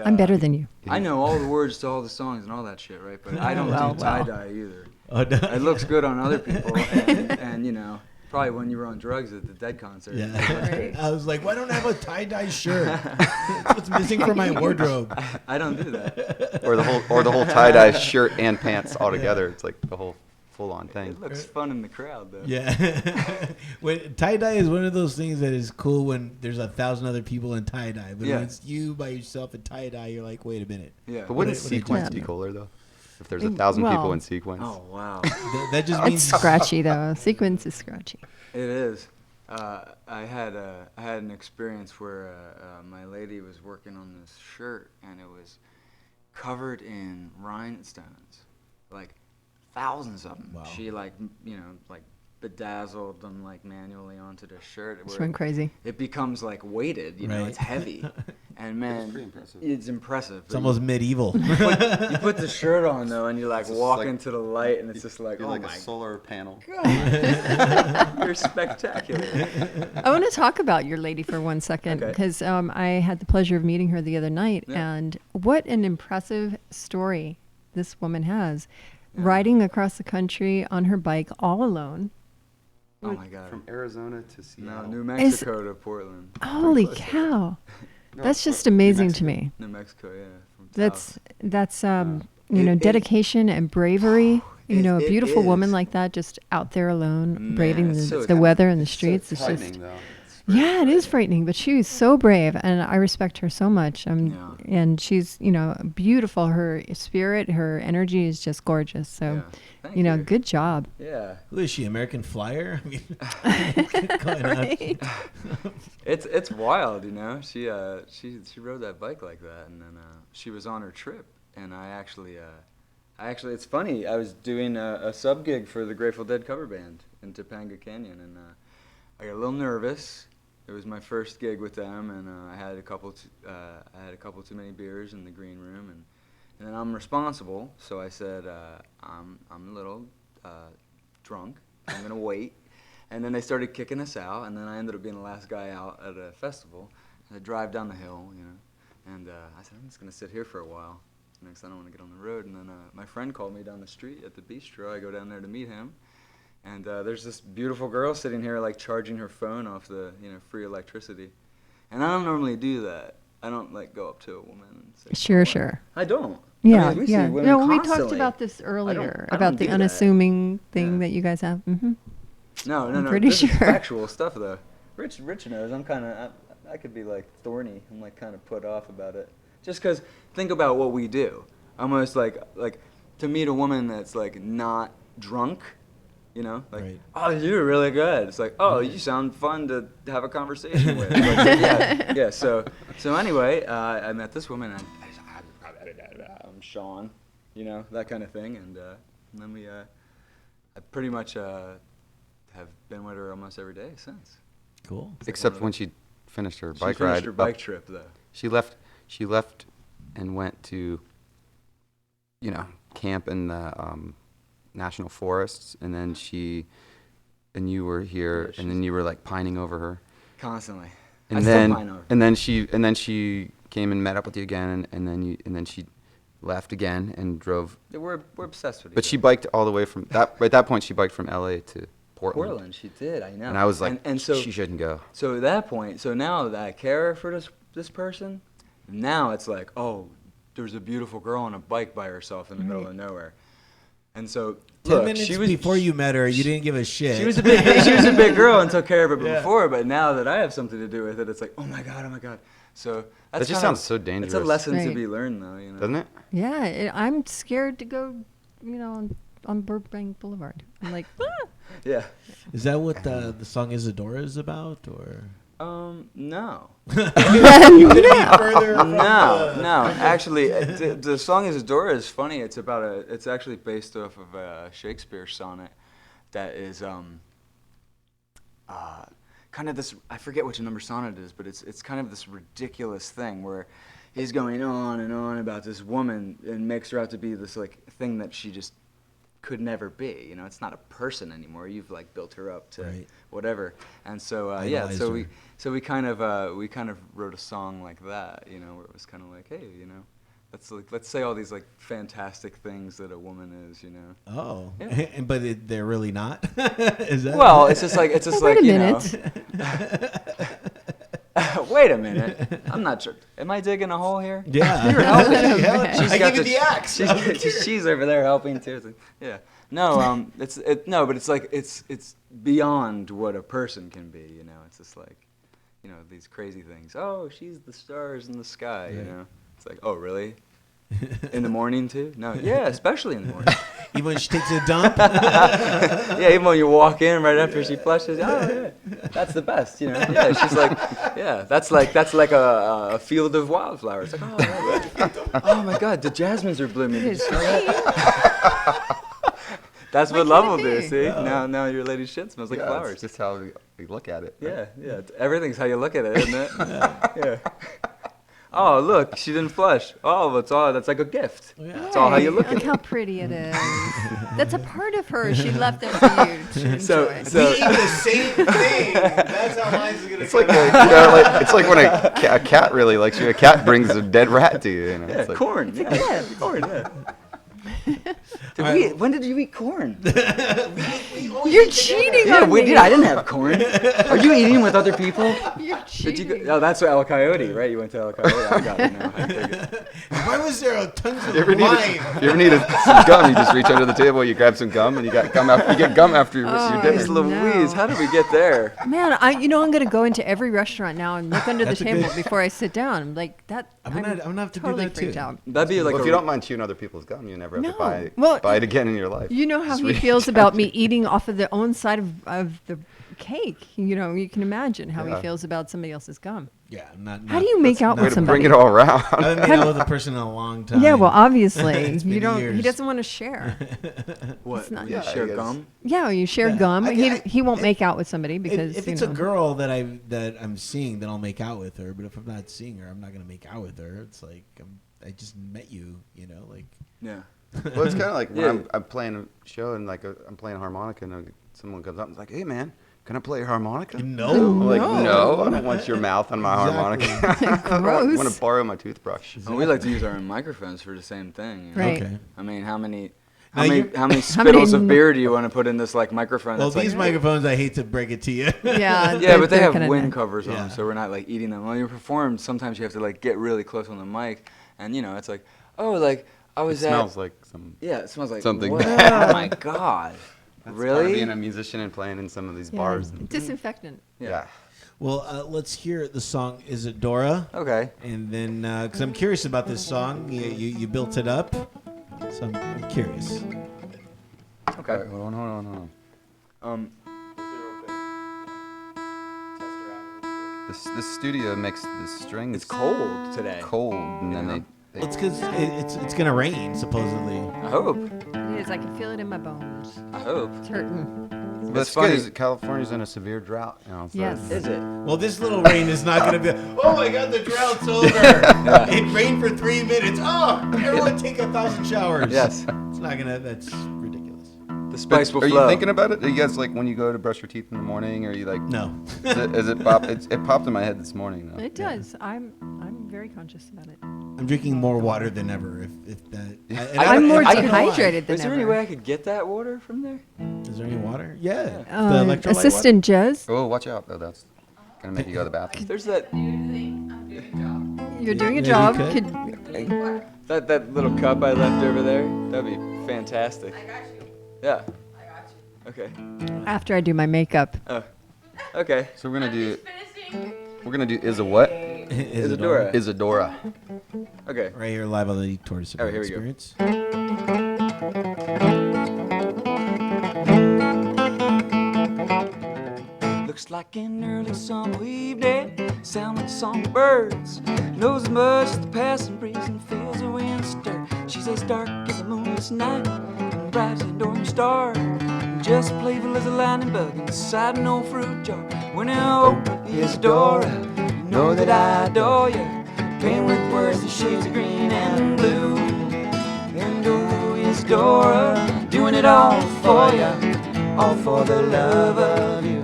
I'm better than you. I know all the words to all the songs and all that shit, right? But I don't Well, do well. tie-dye either. Oh, no. It looks good on other people, and you know, probably when you were on drugs at the Dead concert. Yeah. Right. I was like, why don't I have a tie-dye shirt? That's what's missing from my wardrobe. I don't do that. Or the whole tie-dye shirt and pants all together. It's like the whole full-on thing. It looks fun in the crowd, though. Yeah. When tie-dye is one of those things that is cool when there's 1,000 other people in tie-dye. But Yeah. when it's you by yourself in tie-dye, you're like, wait a minute. Yeah. But wouldn't What did I sequence do? be cooler though? If there's Mm, 1,000 people well- in sequence. Oh wow. That just It's means scratchy though. Sequence is scratchy. It is. I had an experience where my lady was working on this shirt and it was covered in rhinestones, like thousands of them. Wow. She like bedazzled them like manually onto the shirt. Just where went crazy. it becomes like weighted, you know, Right. it's heavy, and man, pretty impressive. it's impressive. it's almost medieval. you put the shirt on though, and you like It's just walk like- into the light, and it's just like, You're oh like my a solar panel. god, you're spectacular. I want to talk about your lady for 1 second Okay. because I had the pleasure of meeting her the other night, Yeah. and what an impressive story this woman has, Yeah. riding across the country on her bike all alone. Oh my god. From Arizona to Seattle. No, New Mexico to Portland. Holy Pretty close. cow! No, That's just New amazing to Mexico. me. New Mexico, yeah. From That's It- it- dedication and bravery. You know, a it beautiful woman is. like that just out there alone, Man, braving it's so the weather and the so streets. It's just Frightening, though. yeah, it is frightening, but she is so brave, and I respect her so much. Yeah. And she's beautiful. Her spirit, her energy is just gorgeous. So, Yeah. Thank you. good job. Yeah. Who is she, American Flyer? I mean, going on. Right? It's wild, you know. She rode that bike like that, and then she was on her trip, and I actually it's funny. I was doing a sub gig for the Grateful Dead cover band in Topanga Canyon, and I got a little nervous. It was my first gig with them, and I had a couple too many beers in the green room, and then I'm responsible, so I said I'm a little drunk. I'm gonna wait. And then they started kicking us out, and then I ended up being the last guy out at a festival. I drive down the hill, and I said, I'm just going to sit here for a while, because I don't want to get on the road. And then my friend called me down the street at the bistro. I go down there to meet him, and there's this beautiful girl sitting here, like, charging her phone off the, free electricity. And I don't normally do that. I don't, like, go up to a woman and say, Sure, "Oh, sure. I don't. Yeah, I mean, we see yeah. women No, we talked constantly. about this earlier I about don't the do that. unassuming thing Yeah. that you guys have. Mm-hmm. No, I'm pretty this is sure. factual stuff though. Rich knows. I'm kind of. I could be like thorny. I'm like kind of put off about it. Just 'cause think about what we do. Almost like to meet a woman that's like not drunk, like, Right. oh, you're really good. It's like, oh, you sound fun to have a conversation with. Like, yeah. So anyway, I met this woman. And I'm Sean, that kind of thing, and then we. I pretty much have been with her almost every day since. Cool. Except when she finished her She bike finished ride. her bike trip though. She left and went to, camp in the national forests, and then you were here, Yeah, and then you were like pining over her. Constantly. And I then still pine over. and then she came and met up with you again, and then she left again and drove. Yeah, we're obsessed with each But she other. biked all the way from that. At that point, she biked from LA to Portland. Portland, she did. I know. And I was like, and so she shouldn't go. So at that point, so now that I care for this person, now it's like, oh, there's a beautiful girl on a bike by herself in the middle of nowhere, and so 10 look, minutes she was before you met her, you didn't give a shit. She was a big girl and took care of it Yeah. before, but now that I have something to do with it, it's like, oh my god. So That that's just kinda- sounds so dangerous. It's a lesson to Right. be learned, though. Doesn't it? Yeah, I'm scared to go on Burbank Boulevard. I'm like, Yeah. Is that what the song Isadora is about, or? No. You could be further from No. Actually, the song Isadora is funny. It's actually based off of a Shakespeare sonnet that is kind of this. I forget which number sonnet it is, but it's kind of this ridiculous thing where he's going on and on about this woman and makes her out to be this like thing that she just could never be. It's not a person anymore. You've like built her up to Right. whatever. And so Idolized her. we kind of wrote a song like that, where it was kind of like, hey, let's say all these like fantastic things that a woman is, Oh, Yeah. but they're really not. Is that? Well, it's just like wait a minute. Wait a minute. I'm not sure. Am I digging a hole here? Yeah. You're helping. Yeah, I got give you the axe. She's over there helping too. It's like, yeah. No, but it's like it's beyond what a person can be. It's just like, these crazy things. Oh, she's the stars in the sky. Right. It's like, oh, really? In the morning too? No. Yeah, especially in the morning. Even when she takes a dump. Yeah, even when you walk in right after she flushes, oh yeah, that's the best, Yeah, she's like, yeah, that's like a field of wildflowers. Like, oh my God, the jasmines are blooming. Did you smell that? That's what love will do. See, now your lady's shit smells like flowers. It's just how we look at it. Right? Yeah. Everything's how you look at it, isn't it? Yeah. Oh, look, she didn't flush. Oh, that's like a gift. Yeah. That's all how you look at Look it. how pretty it is. That's a part of her. She left it for you to So- enjoy. so- We eat the same thing. That's how mine's gonna. It's like it's like when a cat really likes you. A cat brings a dead rat to you. Yeah, It's like, corn. Yeah, corn. Yeah. When did you eat corn? You're cheating on me. I didn't have corn. Are you eating with other people? You're Did cheating. you? Oh, that's El Coyote, right? You went to El Coyote. I got it now. I figured. Why was there tons of you ever wine? some gum? You just reach under the table, you grab some gum, and you got gum after you get gum after your Oh, dinner. Jeez Louise, no. how did we get there? Man, I'm going to go into every restaurant now and look under the That's a table good- before I sit down. I'm like that. I'm gonna have to do totally that, freaked too. out. That'd be like Well, if a, you don't mind chewing other people's gum, you never have No. to buy Well, it again in your life. You know how Just he reach feels out. about me eating off of the own side of the cake. You can imagine how Yeah. he feels about somebody else's gum. Yeah, I'm not. How do you make out Way with to somebody? bring it all around. I haven't been out with a person in a long time. Yeah, well, obviously It's been you don't. He years. doesn't want to share. what? It's not- You Yeah, I share guess. gum? Yeah, you share Yeah. gum. I- He won't make out with somebody because if you it's know. a girl that I'm seeing, then I'll make out with her. But if I'm not seeing her, I'm not gonna make out with her. It's like I just met you, like. Yeah. Well, it's kind of like when Yeah. I'm playing a show and I'm playing harmonica and someone comes up and is like, "Hey, man, can I play a harmonica?" No. I'm like, No. no, I don't want your mouth on my Exactly. harmonica. I Gross. want to borrow my toothbrush. Well, we like to use our own microphones for the same thing. Right. Okay. I mean, how many Now how many you- how many How many spittles of m- beer do you want to put in this like microphone? Well, that's these like, microphones, I hate to break it to you. Yeah. Yeah, but they have kinda wind nice. covers on Yeah. them, so we're not like eating them. When you perform, sometimes you have to like get really close on the mic, and it's like, oh, like I It was smells like some. yeah, it smells like something what? bad. Oh my god, That's part of really? being a musician and playing in some of these Yeah. bars. And, Disinfectant. yeah. Well, let's hear the song Isadora, Okay. and then because I'm curious about this song, you built it up, so I'm curious. Okay. All right, hold on. Um. This studio makes the strings It's cold today. cold, and then Yeah. they Well, it's because it's gonna rain supposedly. I hope. It is. I can feel it in my bones. I hope. It's hurting. But It's it's funny. good. Is California's in a severe drought now. So Yes. Is it? Well, this little rain is not gonna be. Oh my God, the drought's over. It rained for 3 minutes. Oh, everyone take 1,000 showers. Yes. It's not gonna. That's ridiculous. The spice will Are flow. you thinking about it? Are you guys like when you go to brush your teeth in the morning? Or you like? No. Is it pop? It popped in my head this morning. Though. It does. I'm very conscious about it. I'm drinking more water than ever. If that. and I'm more I don't know why. dehydrated than Is there ever. any way I could get that water from there? Is there any water? Yeah. The electrolyte Assistant Jez, Oh, watch out! though. That's gonna make you go to the bathroom. There's that you're doing a Maybe job. you Could, that little cup I left over there. That'd be fantastic. I got you. Yeah. I got you. Okay. after I do my makeup. Oh. Okay. So we're gonna do. Finishing. We're gonna do is a what? Isadora. Isadora. Okay. Right here, live on the Tortoise The Oh, Hare here we go. Experience. Looks like an early summer evening, sound like a song of birds. Knows as much as the passing breeze and feels the wind stir. She's as dark as a moonless night and bright as an orange star, and just playful as a lightning bug inside an old fruit jar. When I open his door, you know that I adore you. Paint with words the shades of green and blue. And oh, Isadora, doing it all for you, all for the love of you.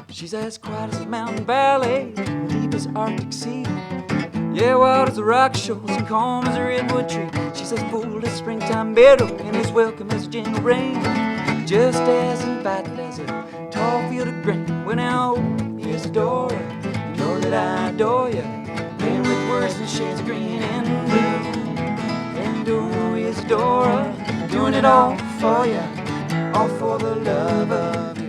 She's as quiet as a mountain valley, deep as Arctic Sea. Yeah, wild as the rock shores and calm as a redwood tree. She's as full as springtime meadow and as welcome as gentle rain. Just as inviting as a tall field of grain. When I open Isadora, you know that I adore you. Playing with words and shades of green and blue. And oh, Isadora, doing it all for you, all for the love of you.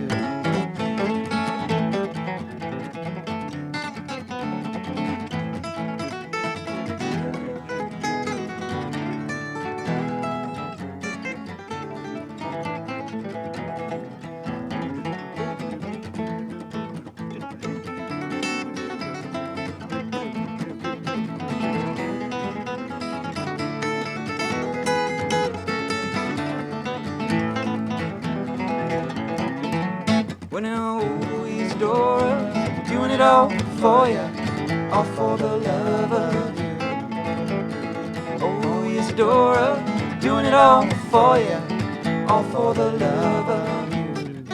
When oh, Isadora, doing it all for you, all for the love of you. Oh, Isadora, doing it all for you, all for the love of you,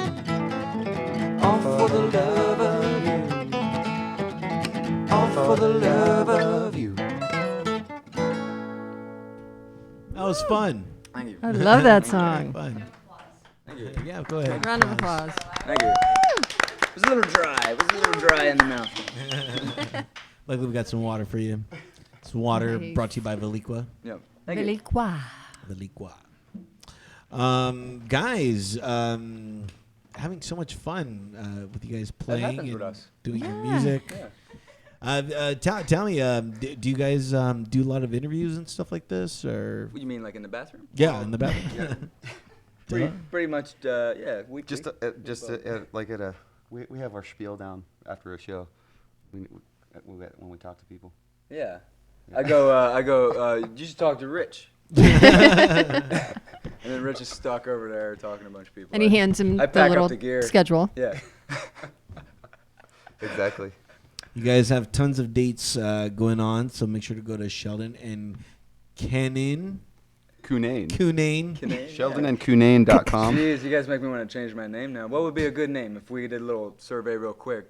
all for the love of you, all for the love of you. That was fun. Thank you. I love that song. Fun. Thank you. Yeah, go ahead. Round of applause. Thank you. It was a little dry. It was a little dry in the mouth. Luckily, we got some water for you. Some water Nice. brought to you by Veliqua. Yep. Thank you. Really quoi? Veliqua. Guys, having so much fun with you guys playing happens and with us. doing your Yeah. music. Yeah. Tell me, do you guys do a lot of interviews and stuff like this, or What you mean, like in the bathroom? yeah, in the bathroom? Pretty much, yeah. Weekly. Like at a, we have our spiel down after a show. When we talk to people. Yeah. I go, you should talk to Rich. And then Rich is stuck over there talking to a bunch of people. And he hands him I the pack up little the gear. schedule. Yeah. Exactly. You guys have tons of dates going on, so make sure to go to Sheldon and Cunnane. Cunnane. Cunnane. Sheldon and Cunnane.com. Jeez, you guys make me want to change my name now. What would be a good name if we did a little survey real quick?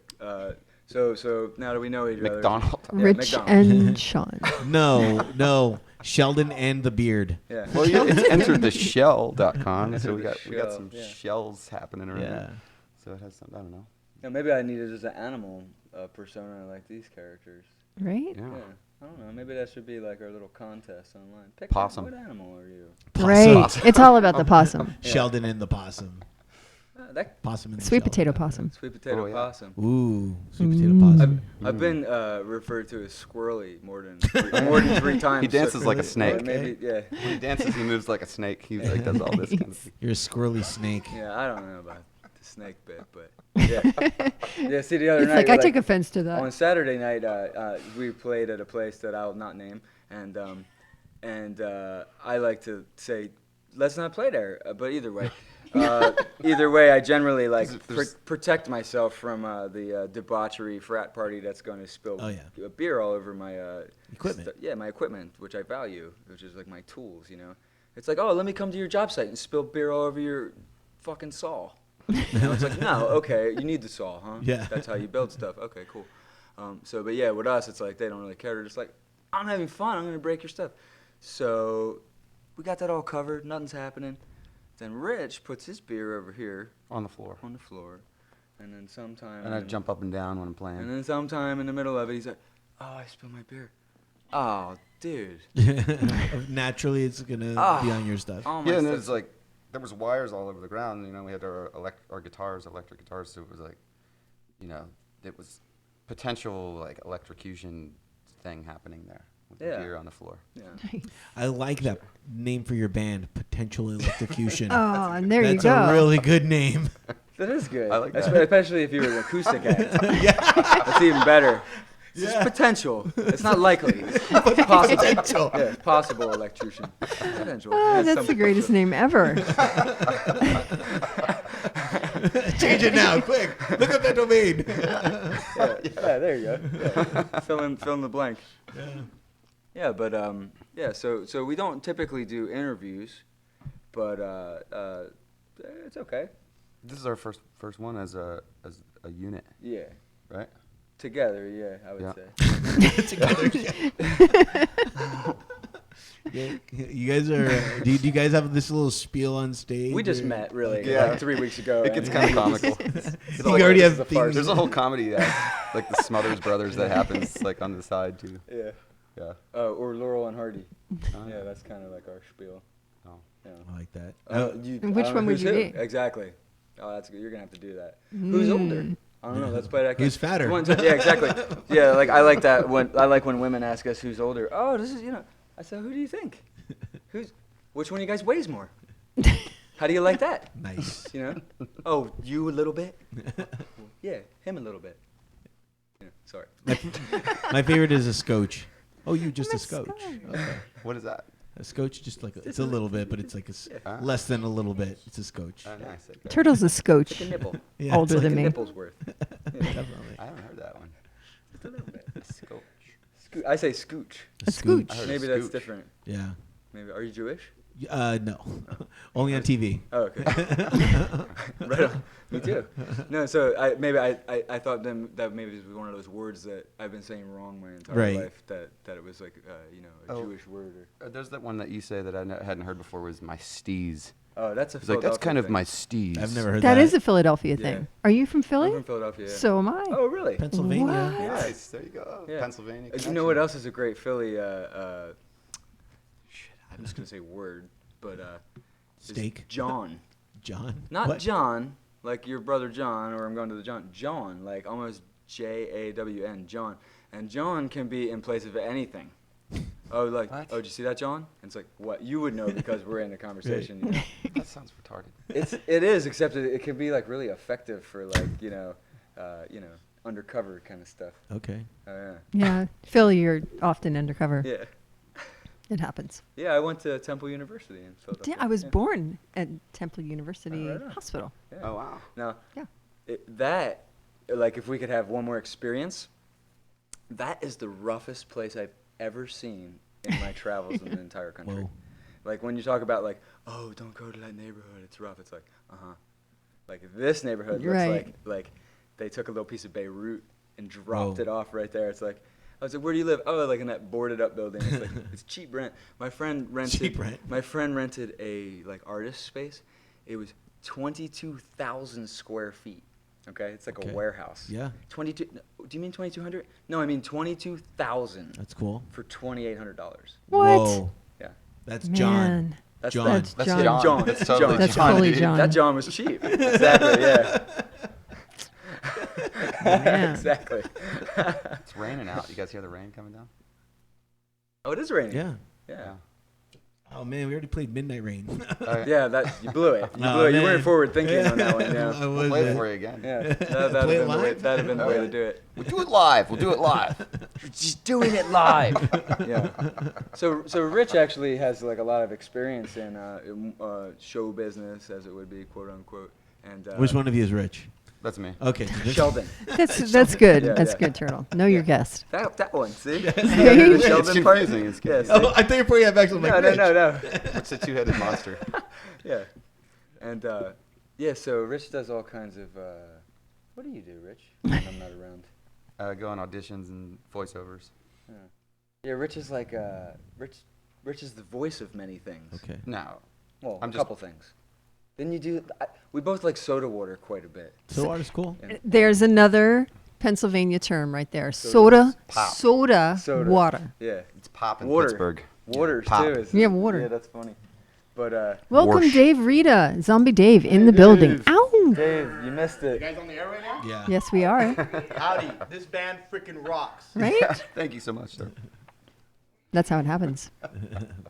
So now that we know each other. McDonald. Yeah, Rich McDonald. and Sean. No. Sheldon and the beard. Yeah. Well, it's entered the shell.com, so we got Shell, some yeah. shells happening around Yeah. here. So it has some, I don't know. Yeah, maybe I needed just an animal persona like these characters. Right? Yeah. Yeah. I don't know. Maybe that should be like our little contest online. Pick Possum. What animal are you? Right. It's all about the possum. Sheldon and the possum. That Possum and the Sweet Sheldon. potato possum. sweet potato Oh, yeah. possum. Ooh, sweet potato possum. I've been referred to as squirrely more than three times. He dances like a Really? snake. Maybe, yeah. When he dances, he moves like a snake. He like does all this kind of thing. You're a squirrely snake. Yeah, I don't know about the snake bit, but yeah. Yeah, see, the other It's night, like, I take offense to on that. Saturday night, we played at a place that I'll not name, and I like to say, let's not play there. But either way, I generally like protect myself from the debauchery frat party that's going to spill Oh, yeah. beer all over my Equipment. my equipment, which I value, which is like my tools. You know, it's like, oh, let me come to your job site and spill beer all over your fucking saw. You know, it's like, no, okay, you need the saw, huh? Yeah. That's how you build stuff. Okay, cool. But yeah, with us, it's like they don't really care. They're just like, I'm having fun. I'm going to break your stuff. So we got that all covered. Nothing's happening. Then Rich puts his beer over here On the floor. on the floor. And then sometime... And I jump up and down when I'm playing. And then sometime in the middle of it, he's like, oh, I spilled my beer. Oh, dude. Naturally, it's gonna Ah. be on your stuff. Oh, my Yeah, and stuff. it's like there was wires all over the ground. You know, we had our guitars, electric guitars, so it was like, you know, it was potential like electrocution thing happening there with the Yeah. beer on the floor. Yeah. Nice. I like that name for your band, Potential Electrocution. Oh, and there you That's go. a really good name. That is good. I like that. Especially if you were an acoustic act. That's even better. It's potential. It's not likely. It's possible. Potential. Yeah, possible electrocution. Potential. Oh, that's some the greatest name ever. Change it now, quick. Look up that domain. Yeah, there you go. Yeah. Fill in the blank. Yeah, but so we don't typically do interviews, but it's okay. This is our first one as a unit, Yeah. right? Together, yeah, I would Yeah. say. Together. Yeah. You guys are. Do you guys have this little spiel on stage? We just or- met really Yeah. like 3 weeks ago. It gets and- kind of comical. You already this have is a things. farce. There's a whole comedy act, like the Smothers Brothers, that happens like on the side too. Yeah. Yeah. Or Laurel and Hardy. Oh. Yeah, that's kind of like our spiel. Oh. Yeah. I like that. And which one would who's you who? be? Exactly. Oh, that's good. You're gonna have to do that. Who's older? I don't know. Let's play that game. Who's fatter? Yeah, exactly. Yeah, like I like that when women ask us who's older. Oh, this is I said, who do you think? Which one of you guys weighs more? How do you like that? Nice. Oh, you a little bit? Yeah, him a little bit. Yeah, sorry. My favorite is a scotch. Oh, you just a scotch. Okay. What is that? A scotch, just like it's a little bit, but it's like Ah. less than a little bit. It's a scotch. Nice. Okay. Turtle's a scotch. Like a nipple. Yeah, Older it's than Like a me. nipple's worth. Definitely. I haven't heard that one. Just a little bit. Scotch. I say scooch. A scooch. I heard Maybe a that's scooch. different. Yeah. Maybe. Are you Jewish? No. Only on TV. Oh, okay. Right on. Me too. No, so I thought that maybe it was one of those words that I've been saying wrong my entire Right. life. That it was like a Oh. Jewish word. There's that one that you say that I hadn't heard before was my steez. Oh, that's a. It's like that's Philadelphia kind of thing. my steez. I've never heard That that. is a Philadelphia Yeah. thing. Are you from Philly? I'm from Philadelphia. Yeah. So am I. Oh, really? Pennsylvania. What? Yeah. Nice. There you go. Yeah. Pennsylvania. You know what else is a great Philly? Shit, I'm just gonna say word, but is Steak. John. John. Not What? John, like your brother John, or I'm going to the John. John, like almost Jawn, John. And John can be in place of anything. Oh, like, What? oh, did you see that, John? And it's like, what? You would know because we're in a conversation. You know? That sounds retarded. It is, except it can be like really effective for like, undercover kind of stuff. Okay. Oh, Yeah. Philly, you're often undercover. yeah. Yeah. It happens. Yeah, I went to Temple University in Philadelphia. Yeah, I was Yeah. born at Temple University Oh, right on. Hospital. Yeah. Oh wow. Now, Yeah. that, like, if we could have one more experience, that is the roughest place I've ever seen in my travels in the entire country. Whoa. Like, when you talk about, like, oh, don't go to that neighborhood, it's rough, it's like, Like, this neighborhood looks Right. like they took a little piece of Beirut and dropped Whoa. it off right there. It's like, I was like, where do you live? Oh, like in that boarded up building. It's like, it's cheap rent. My friend rented. Cheap rent. My friend rented a like artist space. It was 22,000 square feet. Okay, it's like Okay. a warehouse. Yeah. 22. No, do you mean 2,200? No, I mean 22,000 That's cool. for $2,800. What? Whoa. Yeah, That's John. Man. that's John. That. That's John. John. That's totally That's John. fully dude. John. That John was cheap. Exactly. Yeah. Man. Exactly. It's raining out. You guys hear the rain coming down? Oh, it is raining. Yeah. Yeah. Oh man, we already played Midnight Rain. Yeah, that you blew it. You Oh, blew it. You man. weren't forward thinking on that one. I Yeah. was, Play it for you again. Yeah. Play That'd it have been the way, live? that'd have been the way to do it. We'll do it live. We'll do it live. You're just doing it live. Yeah. So Rich actually has like a lot of experience in show business, as it would be, quote unquote. And Which one of you is rich? That's me. Okay. Sheldon. That's good. Yeah, That's yeah. good, Turtle. Know your guest. That one. See. See? The It's Sheldon part? confusing. It's Yeah, confusing. see? Oh, I thought you were have actually No, no. What's the two-headed monster? Yeah. And yeah, so Rich does all kinds of. What do you do, Rich? When I'm not around. Go on auditions and voiceovers. Yeah, Rich is like Rich is the voice of many things. Okay. No. Well, I'm a just- couple things. Then you do. We both like soda water quite a bit. So art is cool. And There's another Pennsylvania term right there. Soda. Soda Soda. water. Yeah. It's pop in Water. Pittsburgh. Waters Pop. too. Is Yeah, water. Yeah, that's funny. But Welcome, Whoosh. Dave Rita, Zombie Dave in the building. Ow! Dave, you missed it. guys on the air right now? Yeah. Yes, we are. Howdy, this band freaking rocks. Right? Thank you so much, sir. That's how it happens.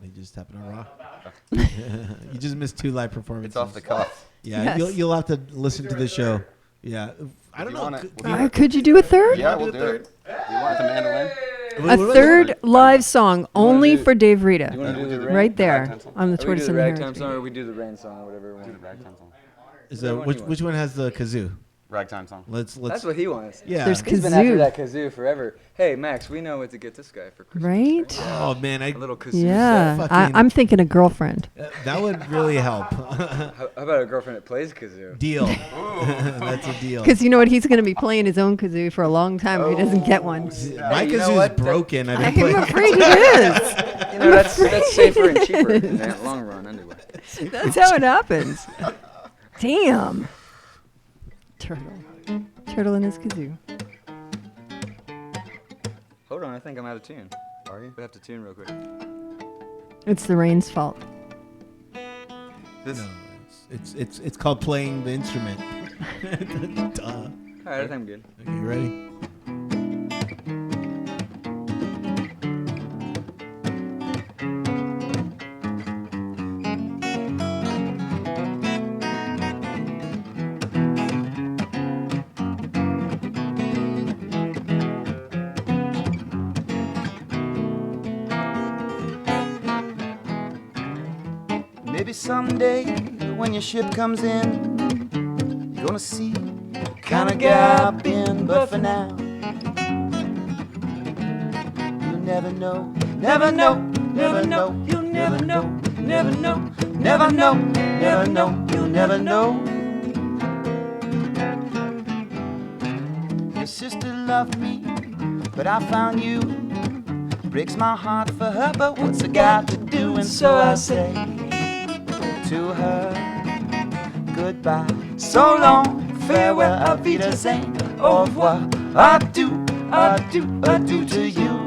They just happen to rock. You just missed 2 live performances. It's off the cuff. Yeah, Yes. you'll have to listen to the show. Yeah, I don't you know. want it, Could- we'll Could you do a third? Yeah, we'll do it. Do you want the mandolin? What- A what- third live song only do- for Dave You Rita. want to do the rain? Right there ragtime song? on the Or we do Tortoise the and the Hare. ragtime song, or we do the rain song, or whatever we Do the want. ragtime song. Is Which one which you want? which one has the kazoo? Ragtime song. Let's That's what he wants. yeah. There's He's been after Kazoo. that kazoo forever. Hey, Max, we know what to get this guy for Christmas. Right? Oh man, A little kazoo. Yeah. fucking- I'm thinking a girlfriend. that would really help. How about a girlfriend that plays kazoo? Deal. That's a deal. Because you know what? He's going to be playing his own kazoo for a long time if he doesn't get one. My you know kazoo's what? broken. I've I'm been playing. afraid it is. You know, that's safer and cheaper in the long run, anyway. That's how it happens. Damn. Turtle and his kazoo. Hold on, I think I'm out of tune. Are you? We have to tune real quick. It's the rain's fault. This, No, it's called playing the instrument. Duh. All right, I think I'm good. Okay, you ready? Maybe someday when your ship comes in, you're gonna see the kind of guy I've been. But for now, you'll never know, never know, never know, you'll never know, never know, never know, never know, you'll never know. Your sister loved me, but I found you. Breaks my heart for her, but what's a guy to do? And so I say to her, goodbye, so long, farewell, auf Wiedersehen, au revoir, adieu, adieu, adieu to you.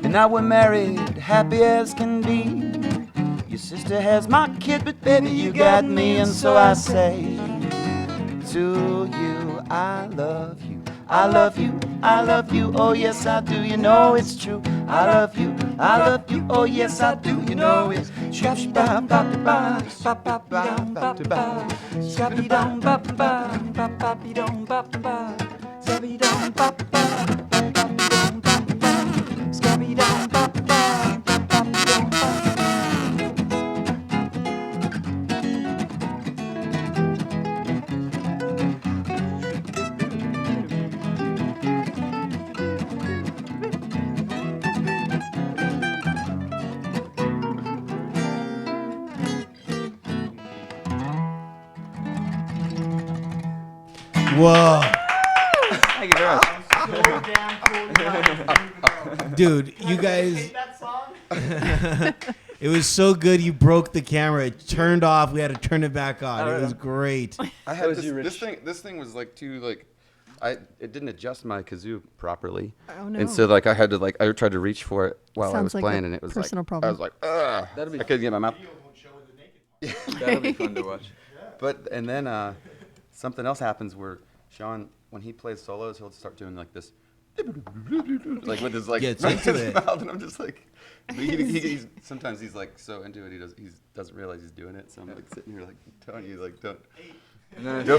And now we're married, happy as can be. Your sister has my kid, but baby, you got me. And so I say to you, I love you, I love you, I love you, oh yes I do, you know it's true. I love you, I love you, oh yes I do, you know it's Whoa, Thank you very much. So damn cool. dude, you guys. That song? It was so good. You broke the camera. It turned off. We had to turn it back on. It was great. I had was this, you, this Rich. thing. This thing was like too like, it didn't adjust my kazoo properly, Oh, no. and so like I had to I tried to reach for it while I Sounds was like playing, a and it was personal like problem. I was like, ugh, That'll be I couldn't get my mouth. That'll be fun to watch. But and then something else happens where Sean, when he plays solos, he'll start doing like this, like with his like Gets with into his it. mouth, and I'm just like, sometimes he's like so into it, he doesn't realize he's doing it. So I'm like sitting here like telling you like don't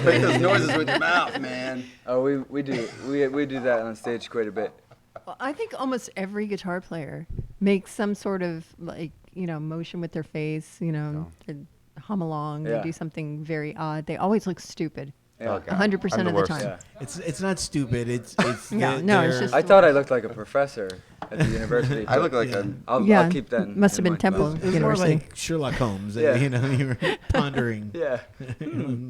make those noises with your mouth, man. Oh, we do that on stage quite a bit. Well, I think almost every guitar player makes some sort of motion with their face, they hum along, Yeah. they do something very odd. They always look stupid. Yeah. Oh, God. 100% I'm of the worst. time. Yeah. It's not stupid. It's Yeah, no, it's just- I thought I looked like a professor at the university. I look like Yeah. I'll keep that. Must have in been mind. Temple It was more University. like Sherlock Holmes. Yeah. You were pondering. Yeah.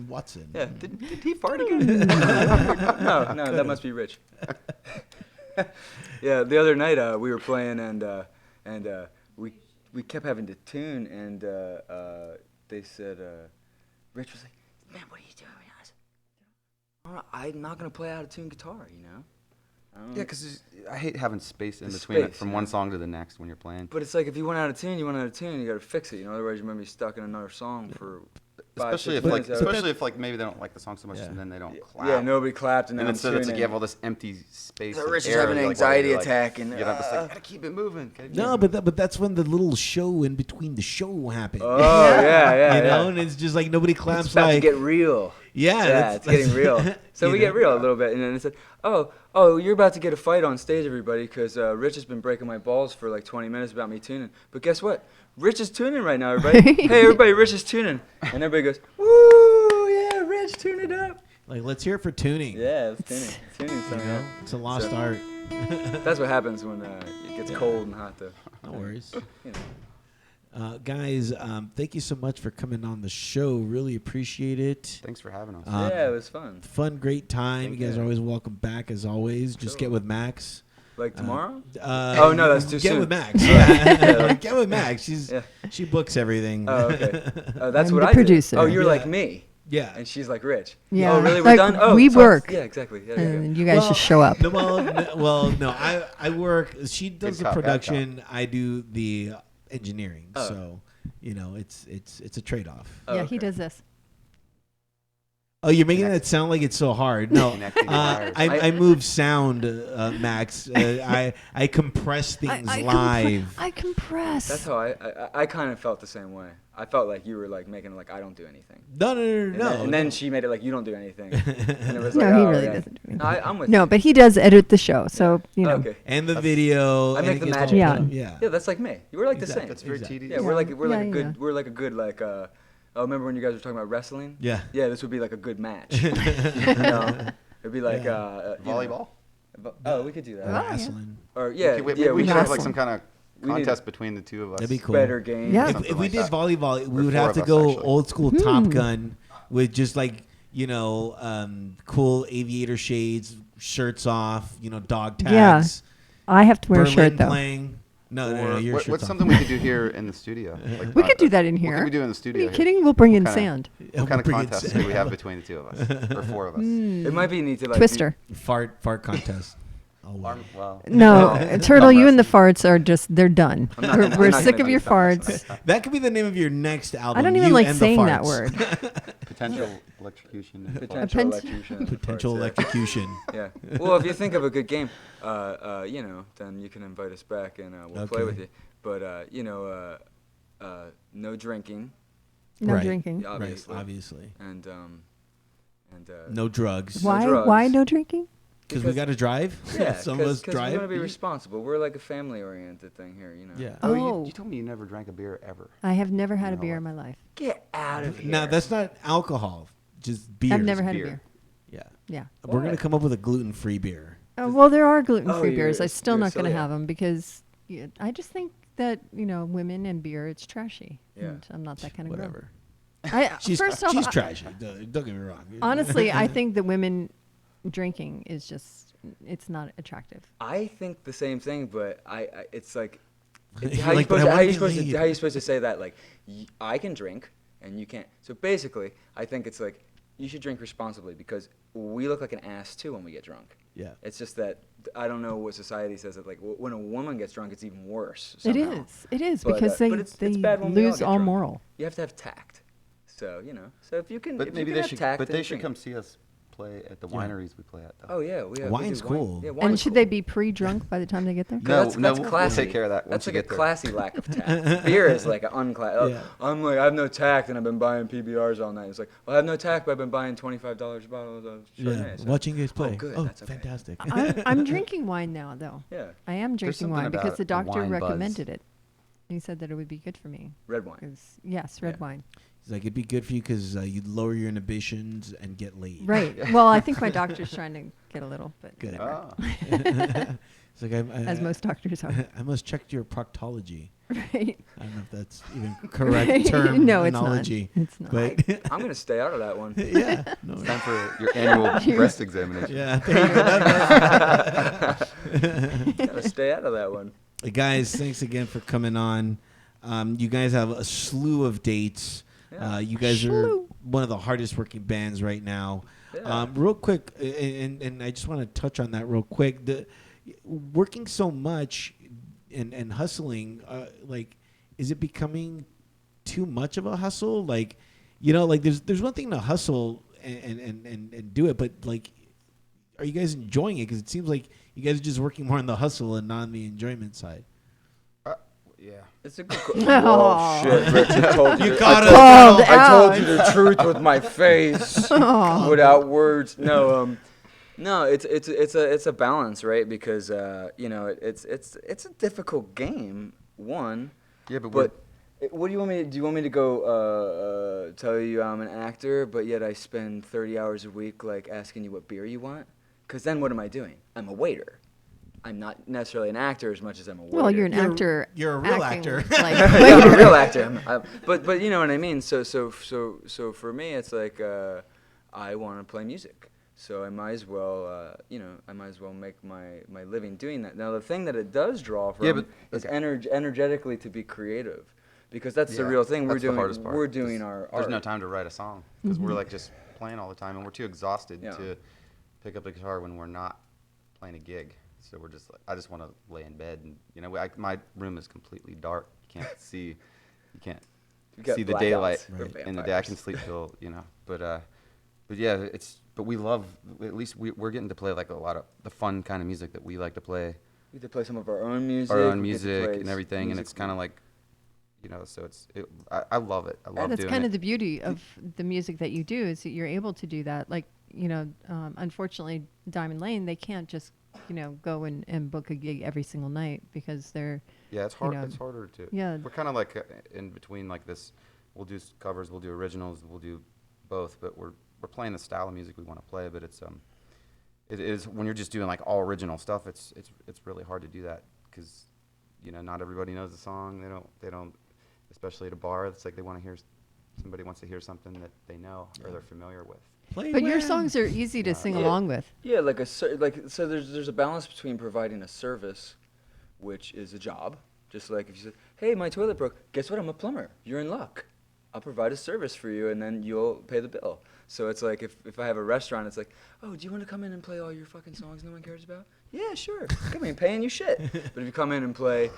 Watson. Yeah. Did he fart again? no, that must be Rich. Yeah, the other night we were playing and we kept having to tune and they said Rich was like, "Man, what are you doing?" I said, "I'm not gonna play out of tune guitar, Yeah, because I hate having space in The between space, from yeah. one song to the next when you're playing. But it's like if you went out of tune, you gotta fix it. Otherwise you're gonna be stuck in another song for 5, Especially 6 if minutes. maybe they don't like the song so much, Yeah. and then they don't clap. Yeah, nobody clapped, and then And then so it's like you have tuning. all this empty space. So of Rich is air, having an you're anxiety you're attack, and you know, just like gotta keep it moving. gotta keep No, it but that's when the little show in between the show happens. Oh yeah. You know, and it's just like nobody claps It's about like to get real. yeah, Yeah, it's getting real. So you we know? get real a little bit, and then it said, "Oh, you're about to get a fight on stage, everybody, because Rich has been breaking my balls for like 20 minutes about me tuning. But guess what? Rich is tuning right now, everybody. Hey, everybody, Rich is tuning." And everybody goes, "Woo, yeah, Rich, tune it up." Like let's hear it for tuning. Yeah, it's tuning. Tuning You something. know, it's a lost So- art. That's what happens when it gets Yeah. cold and hot, though. No worries. You know. Guys, thank you so much for coming on the show. Really appreciate it. Thanks for having us. Yeah, it was fun. Fun, great time. Thank you guys you. are always welcome back as always. Just Sure. get with Max. Like tomorrow? Oh no, that's too get soon. with Max. Yeah. like- Get with Max. Yeah. She books everything. Oh, okay. That's I'm what the I producer. did. Oh, you're Yeah. like me, Yeah. and she's like Rich. Yeah. Oh, really? We're Like, done. Oh, we so- work. Yeah, exactly. Yeah, there you go. And you guys just show up. No, no. I work. She does Good the cop, bad production. I do the engineering. Oh. So it's a trade off. Oh, Yeah, okay. he does this. Oh, you're making it sound like it's so hard. No, Connecting wires. I move sound, Max. I compress things live. I compress. That's how I kind of felt the same way. I felt like you were like making it like I don't do anything. No. And then she made it like you don't do anything. And it was like, No, he oh, really yeah. doesn't do anything. No, I'm with No, you. but he does edit the show, so Okay. And the video. I make and the it gets magic. all Yeah. done. Yeah. Yeah, that's like me. We're like the Exactly. same. That's very Exactly. tedious. Yeah, we're like Yeah. we're like a good like oh, remember when you guys were talking about wrestling? Yeah. Yeah, this would be like a good match. You know? It'd be like Volleyball? Oh, we could do that. Oh, yeah. Wrestling. Or yeah, Okay, yeah, we could should have like wrestling. some kind of We need- contest between the two of us. That'd be cool. better game. Yeah. If Something we like did that. volleyball, we Or would 4 have of to us, go actually. old school Top Gun with just like cool aviator shades, shirts off, dog Yeah. tags. I have to wear Berlin a shirt though. playing. No, Or your what's shirt's off. something we could do here in the studio? Like, We could do that in What here. could we do in the Are studio? you here? kidding? We'll bring in What kinda- sand. Yeah, What kind of we'll bring it contest to- do we have between the two of us? Or 4 of us? It might be neat to like Twister. Fart contest. Oh, wow. Well, No, No. Turtle, you and the farts are they're done. I'm not- We're, I'm we're not sick gonna of do your that. farts. That could be the name of your next album. I don't even You like and the saying that Farts. word. potential electrocution. potential pen- electrocution. Potential Farts, electrocution. Yeah. Well, if you think of a good game, then you can invite us back and we'll play Okay. with you. But no drinking, No Right. drinking. obviously, Right, obviously. and No drugs. Why- Why? drugs. Why no drinking? Because we got to drive. Yeah, Some of us we drive. want to be responsible. We're like a family-oriented thing here, Yeah. Oh, Oh. you told me you never drank a beer ever. I have never had a No. beer in my life. Get out of here. No, that's not alcohol. Just beer. I've never had beer. a beer. Yeah. Yeah. We're Why? gonna come up with a gluten-free beer. Well, there are gluten-free Oh, beers. I'm you're- still you're not going to silly. have them because I just think that women and beer, it's trashy. Yeah. And I'm not that kind of girl. Whatever. First off, she's trashy. Don't get me wrong. honestly, I think that women drinking is just it's not attractive. I think the same thing, but it's like, You're how you like, "But I supposed to, how wanna you get supposed to laid." how you supposed to say that? Like, I can drink and you can't. So basically, I think it's like you should drink responsibly because we look like an ass too when we get drunk. Yeah. It's just that I don't know what society says that like when a woman gets drunk, it's even worse. It somehow. is. It is But, because but it's they bad when we all lose get all drunk. moral. You have to have tact. So so if you can, But if maybe you they can have should. tact, But then they should drink. come see us play at the wineries we play at. Though. Oh yeah, we Wine's do wine. cool. Yeah, And wine's And should cool. they be pre-drunk by the time they get there? No, That's we'll classy. take care of that once That's you like a get there. classy lack of tact. Beer is like an unclassy. Yeah. I'm like, I have no tact, and I've been buying PBRs all night. It's like, well, I have no tact, but I've been buying $25 bottles of Yeah. Chardonnay. So- Watching you guys play. good, Oh, that's okay. fantastic. I'm drinking wine now, though. Yeah. I am drinking something wine because about the a doctor wine buzz. recommended it. He said that it would be good for me. Red wine. 'Cause- yes, red Yeah. wine. He's like, it'd be good for you because you'd lower your inhibitions and get laid. Right. Well, I think my doctor's trying to get a little, but Good. whatever. It's like As most doctors are. I must check your proctology. Right. I don't know if that's even correct Right. term. No, it's not. terminology, It's not. But I'm gonna stay out of that one. yeah, no, It's time for your annual breast examination. yeah. There you go. Gotta stay out of that one. Hey, guys, thanks again for coming on. You guys have a slew of dates. Yeah. You guys are Slew. one of the hardest working bands right now. Yeah. Real quick, and I just want to touch on that real quick. The working so much and hustling, like, is it becoming too much of a hustle? Like, like there's one thing to hustle and do it, but like, are you guys enjoying it? Because it seems like you guys are just working more on the hustle and not on the enjoyment side. Yeah. It's a good. Oh. Shit, Rich, I told you. You caught us. Called I told you out. the truth with my face, Oh. without words. No, no, it's a balance, right? Because it's a difficult game. One, Yeah, but what do you want me to do? You want me to go tell you I'm an actor, but yet I spend 30 hours a week like asking you what beer you want? Because then what am I doing? I'm a waiter. I'm not necessarily an actor as much as I'm a waiter. Well, you're an actor. You're a real acting actor. Like, Yeah, I'm a real actor. But you know what I mean. So for me, it's like I want to play music. So I might as well, make my living doing that. Now the thing that it does draw from is energetically to be creative, because that's the real thing. That's the hardest part. We're doing our art. There's no time to write a song because we're like just playing all the time, and we're too exhausted to pick up the guitar when we're not playing a gig. So we're just like, I just want to lay in bed, and my room is completely dark. You can't see got see the blackouts. daylight We're in the day. I can sleep till but yeah, but we love, at least we're getting to play like a lot of the fun kind of music that we like to play, We get to play some of our own music. our own we get to music play and everything, and music it's kind of like, so I love it. I love that's doing kind it. of the beauty of the music that you do, is that you're able to do that. Like, unfortunately, Diamond Lane, they can't just, go and book a gig every single night because they're, Yeah, it's hard. know, It's harder to. yeah. We're kind of like in between, like this. We'll do covers, we'll do originals, we'll do both. But we're playing the style of music we want to play. But it is when you're just doing like all original stuff. It's really hard to do that because, not everybody knows the song. They don't, especially at a bar. It's like somebody wants to hear something that they know or they're familiar with. but your songs are easy to sing Yeah. along with. Yeah, so there's a balance between providing a service, which is a job. Just like if you said, "Hey, my toilet broke. Guess what? I'm a plumber. You're in luck. I'll provide a service for you, and then you'll pay the bill." So it's like if I have a restaurant, it's like, "Oh, do you want to come in and play all your fucking songs no one cares about?" Yeah, sure. Come in, paying you shit. But if you come in and play,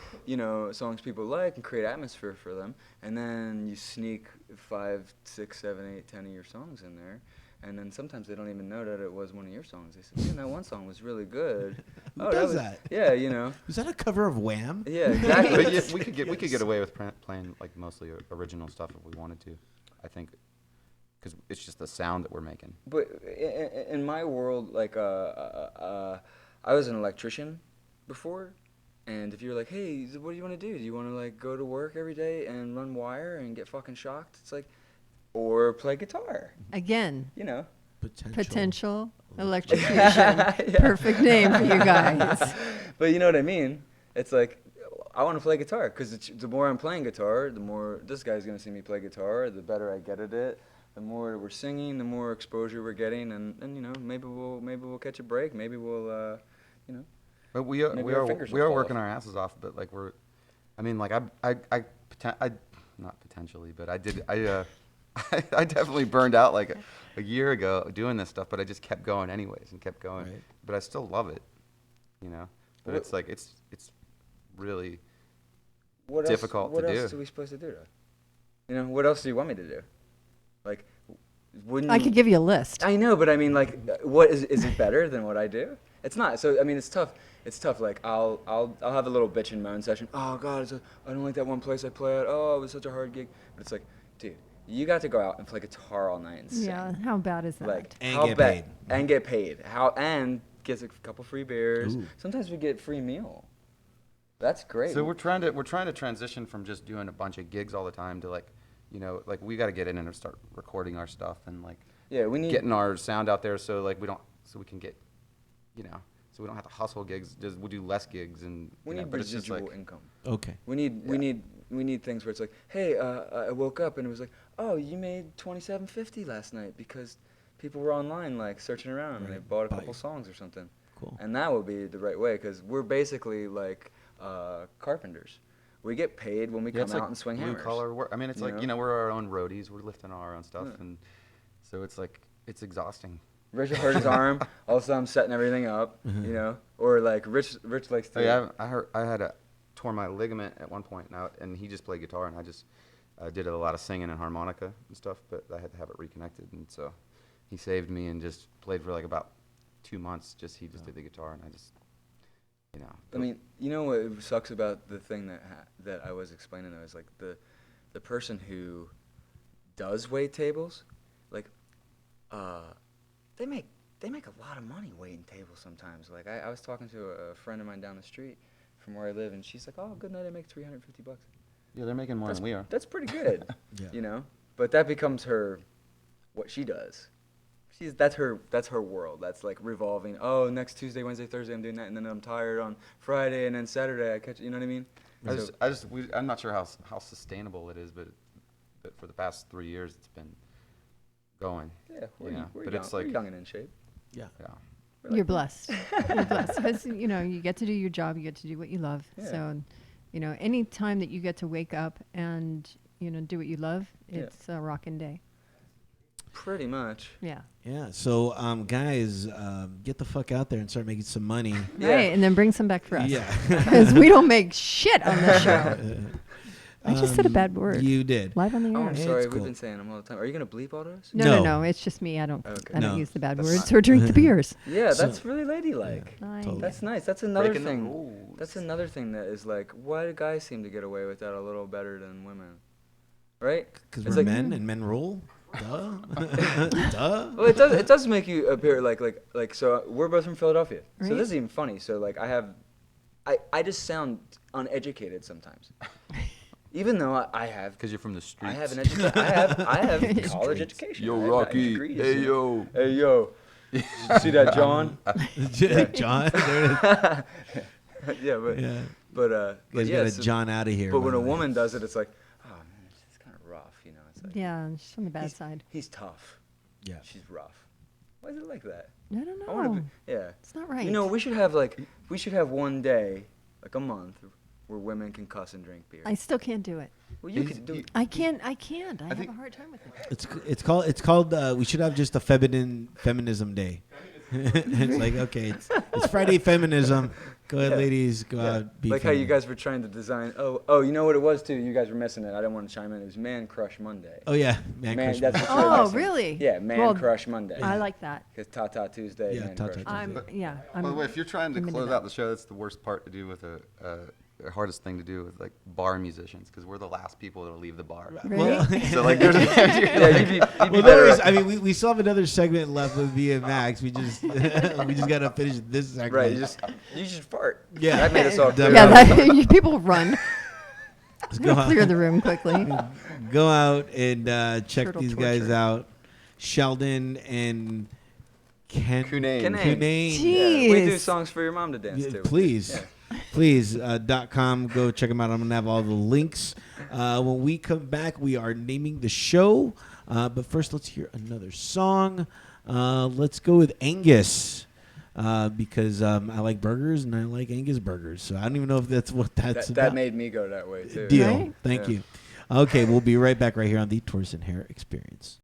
songs people like and create atmosphere for them, and then you sneak 5, 6, 7, 8, 10 of your songs in there. And then sometimes they don't even know that it was one of your songs. They said, "Man, that one song was really good." Who does that? Yeah, Is that a cover of Wham? Yeah, exactly. But yeah, we could get away with playing like mostly original stuff if we wanted to. I think because it's just the sound that we're making. But in my world, like, I was an electrician before, and if you're like, "Hey, what do you want to do? Do you want to like go to work every day and run wire and get fucking shocked?" It's like, or play guitar, Again, potential electrocution. Yeah. Perfect name for you guys. But you know what I mean? It's like, I want to play guitar because the more I'm playing guitar, the more this guy's gonna see me play guitar. The better I get at it. The more we're singing, the more exposure we're getting, and maybe we'll catch a break. Maybe we'll But we are Maybe our fingers will we are fall working off. our asses off. But like not potentially, but I definitely burned out like a year ago doing this stuff. But I just kept going anyways and kept going. Right. But I still love it, But it's like it's really difficult what to else do. are we supposed to do, though? What else do you want me to do? Like, wouldn't I could give you a list. I know, but I mean, like, what is it better than what I do? It's not. So I mean, it's tough. It's tough. Like, I'll have a little bitch and moan session. Oh God, I don't like that one place I play at. Oh, it was such a hard gig. But it's like, dude, you got to go out and play guitar all night and sing. Yeah, how bad is that? Like, And how get bad- paid. And get paid. And gets a couple free beers. Ooh. Sometimes we get free meal. That's great. So we're trying to transition from just doing a bunch of gigs all the time to like, like we got to get in and start recording our stuff and like we need getting our sound out there so like so we can get, so we don't have to hustle gigs. Just we'll do less gigs and we need but it's just residual like, income. Okay. We need things where it's like, hey, I woke up and it was like, oh, you made $27.50 last night because people were online like searching around and they bought a couple songs or something. Cool. And that would be the right way because we're basically like carpenters. We get paid when we come it's out like and swing blue hammers. collar work. I mean, it's you like know? we're our own roadies. We're lifting all our own stuff, and so it's like it's exhausting. Rich hurt his arm. Also, I'm setting everything up. Or like Rich likes to. Oh, yeah, I had tore my ligament at one point now, and he just played guitar, and I just did a lot of singing and harmonica and stuff, but I had to have it reconnected, and so he saved me and just played for like about 2 months. He just did the guitar, and I just. I mean, you know what sucks about the thing that I was explaining though is like the person who does wait tables, like, they make a lot of money waiting tables sometimes. Like I was talking to a friend of mine down the street from where I live, and she's like, "Oh, good night, I make $350." Yeah, they're making more than we are. That's pretty good, Yeah. But that becomes what she does. That's her world. That's like revolving. Oh, next Tuesday, Wednesday, Thursday, I'm doing that, and then I'm tired on Friday, and then Saturday I catch. You know what I mean? I'm not sure how sustainable it is, but for the past 3 years, it's been going. Yeah, we're but young, it's like we're young and in shape. Yeah. You're blessed. You're blessed because you get to do your job. You get to do what you love. Yeah. So, any time that you get to wake up and do what you love, Yeah. it's a rockin' day. Pretty much. Yeah. Yeah. So, guys, get the fuck out there and start making some money. Yeah. Right, and then bring some back for us. Yeah. Because we don't make shit on this show. I just said a bad word. You did. Live on the Oh, air. I'm Yeah, sorry. it's We've cool. been saying them all the time. Are you gonna bleep all those? No. It's just me. I don't Okay. I don't No. use the bad That's words fine. or drink the beers. Yeah, So- that's really ladylike. Nice. totally. That's nice. That's another Breaking the thing. rules. That's another thing that is like, why do guys seem to get away with that a little better than women? Right? Because It's we're like- men and men rule. Duh. Duh. Well, it does make you appear like so. We're both from Philadelphia, so Right. this is even funny. So like I just sound uneducated sometimes, even though I have Because you're from the streets. I have an I have college Streets. education. Yo, I have Rocky. degrees, Hey, you know. yo. Hey yo. See that, John? John. There it Yeah, is. Yeah. You but guys yeah. got a John out of here. But by when the a way. woman does it, it's like, oh man, it's kind of rough, It's like, Yeah, she's on the bad he's, side. He's tough. Yeah. She's rough. Why is it like that? I don't I want know. to be, yeah. It's not right. We should have one day, like a month, where women can cuss and drink beer. I still can't do it. Well, you could do it. I can't. I have think- a hard time with it. It's called. We should have just a feminism day. It's like, okay, it's Friday feminism. Go ahead, Yeah. ladies. Go Yeah. out. Be Like how you feminine. guys were trying to design. Oh, you know what it was too. You guys were missing it. I didn't want to chime in. It was Man Crush Monday. Oh yeah, man. Man, crush that's me. what you were Oh, missing. really? Yeah, Man Well, Crush Monday. I like that. Because Tata Tuesday. Yeah, Man Tata Crush. Tuesday. I'm By the way, if you're trying to I'm into close that. out the show, that's the worst part to do with the hardest thing to do with like bar musicians, because we're the last people that'll leave the bar. Well, Right? So like, there's Yeah, you'd be well, no better. worries. I mean, we still have another segment left with VMAX. We just we just gotta finish this segment. Right, you should fart. Yeah. That made us all clear. Definitely. yeah, people run. Let's go out. Clear the room quickly. Go out and check Turtle these guys torture. out. Sheldon and Cunnane. Cunnane. Yeah, we do Jeez. songs for your mom to dance Yeah, to. please. Yeah. Please, .com. Go check them out. I'm going to have all the links. When we come back, we are naming the show. But first, let's hear another song. Let's go with Angus. Because I like burgers and I like Angus burgers. So I don't even know if that's what that's That about. made me go that way too. Deal. Right? Thank Yeah. you. Okay, we'll be right back right here on the Tortoise and Hare Experience.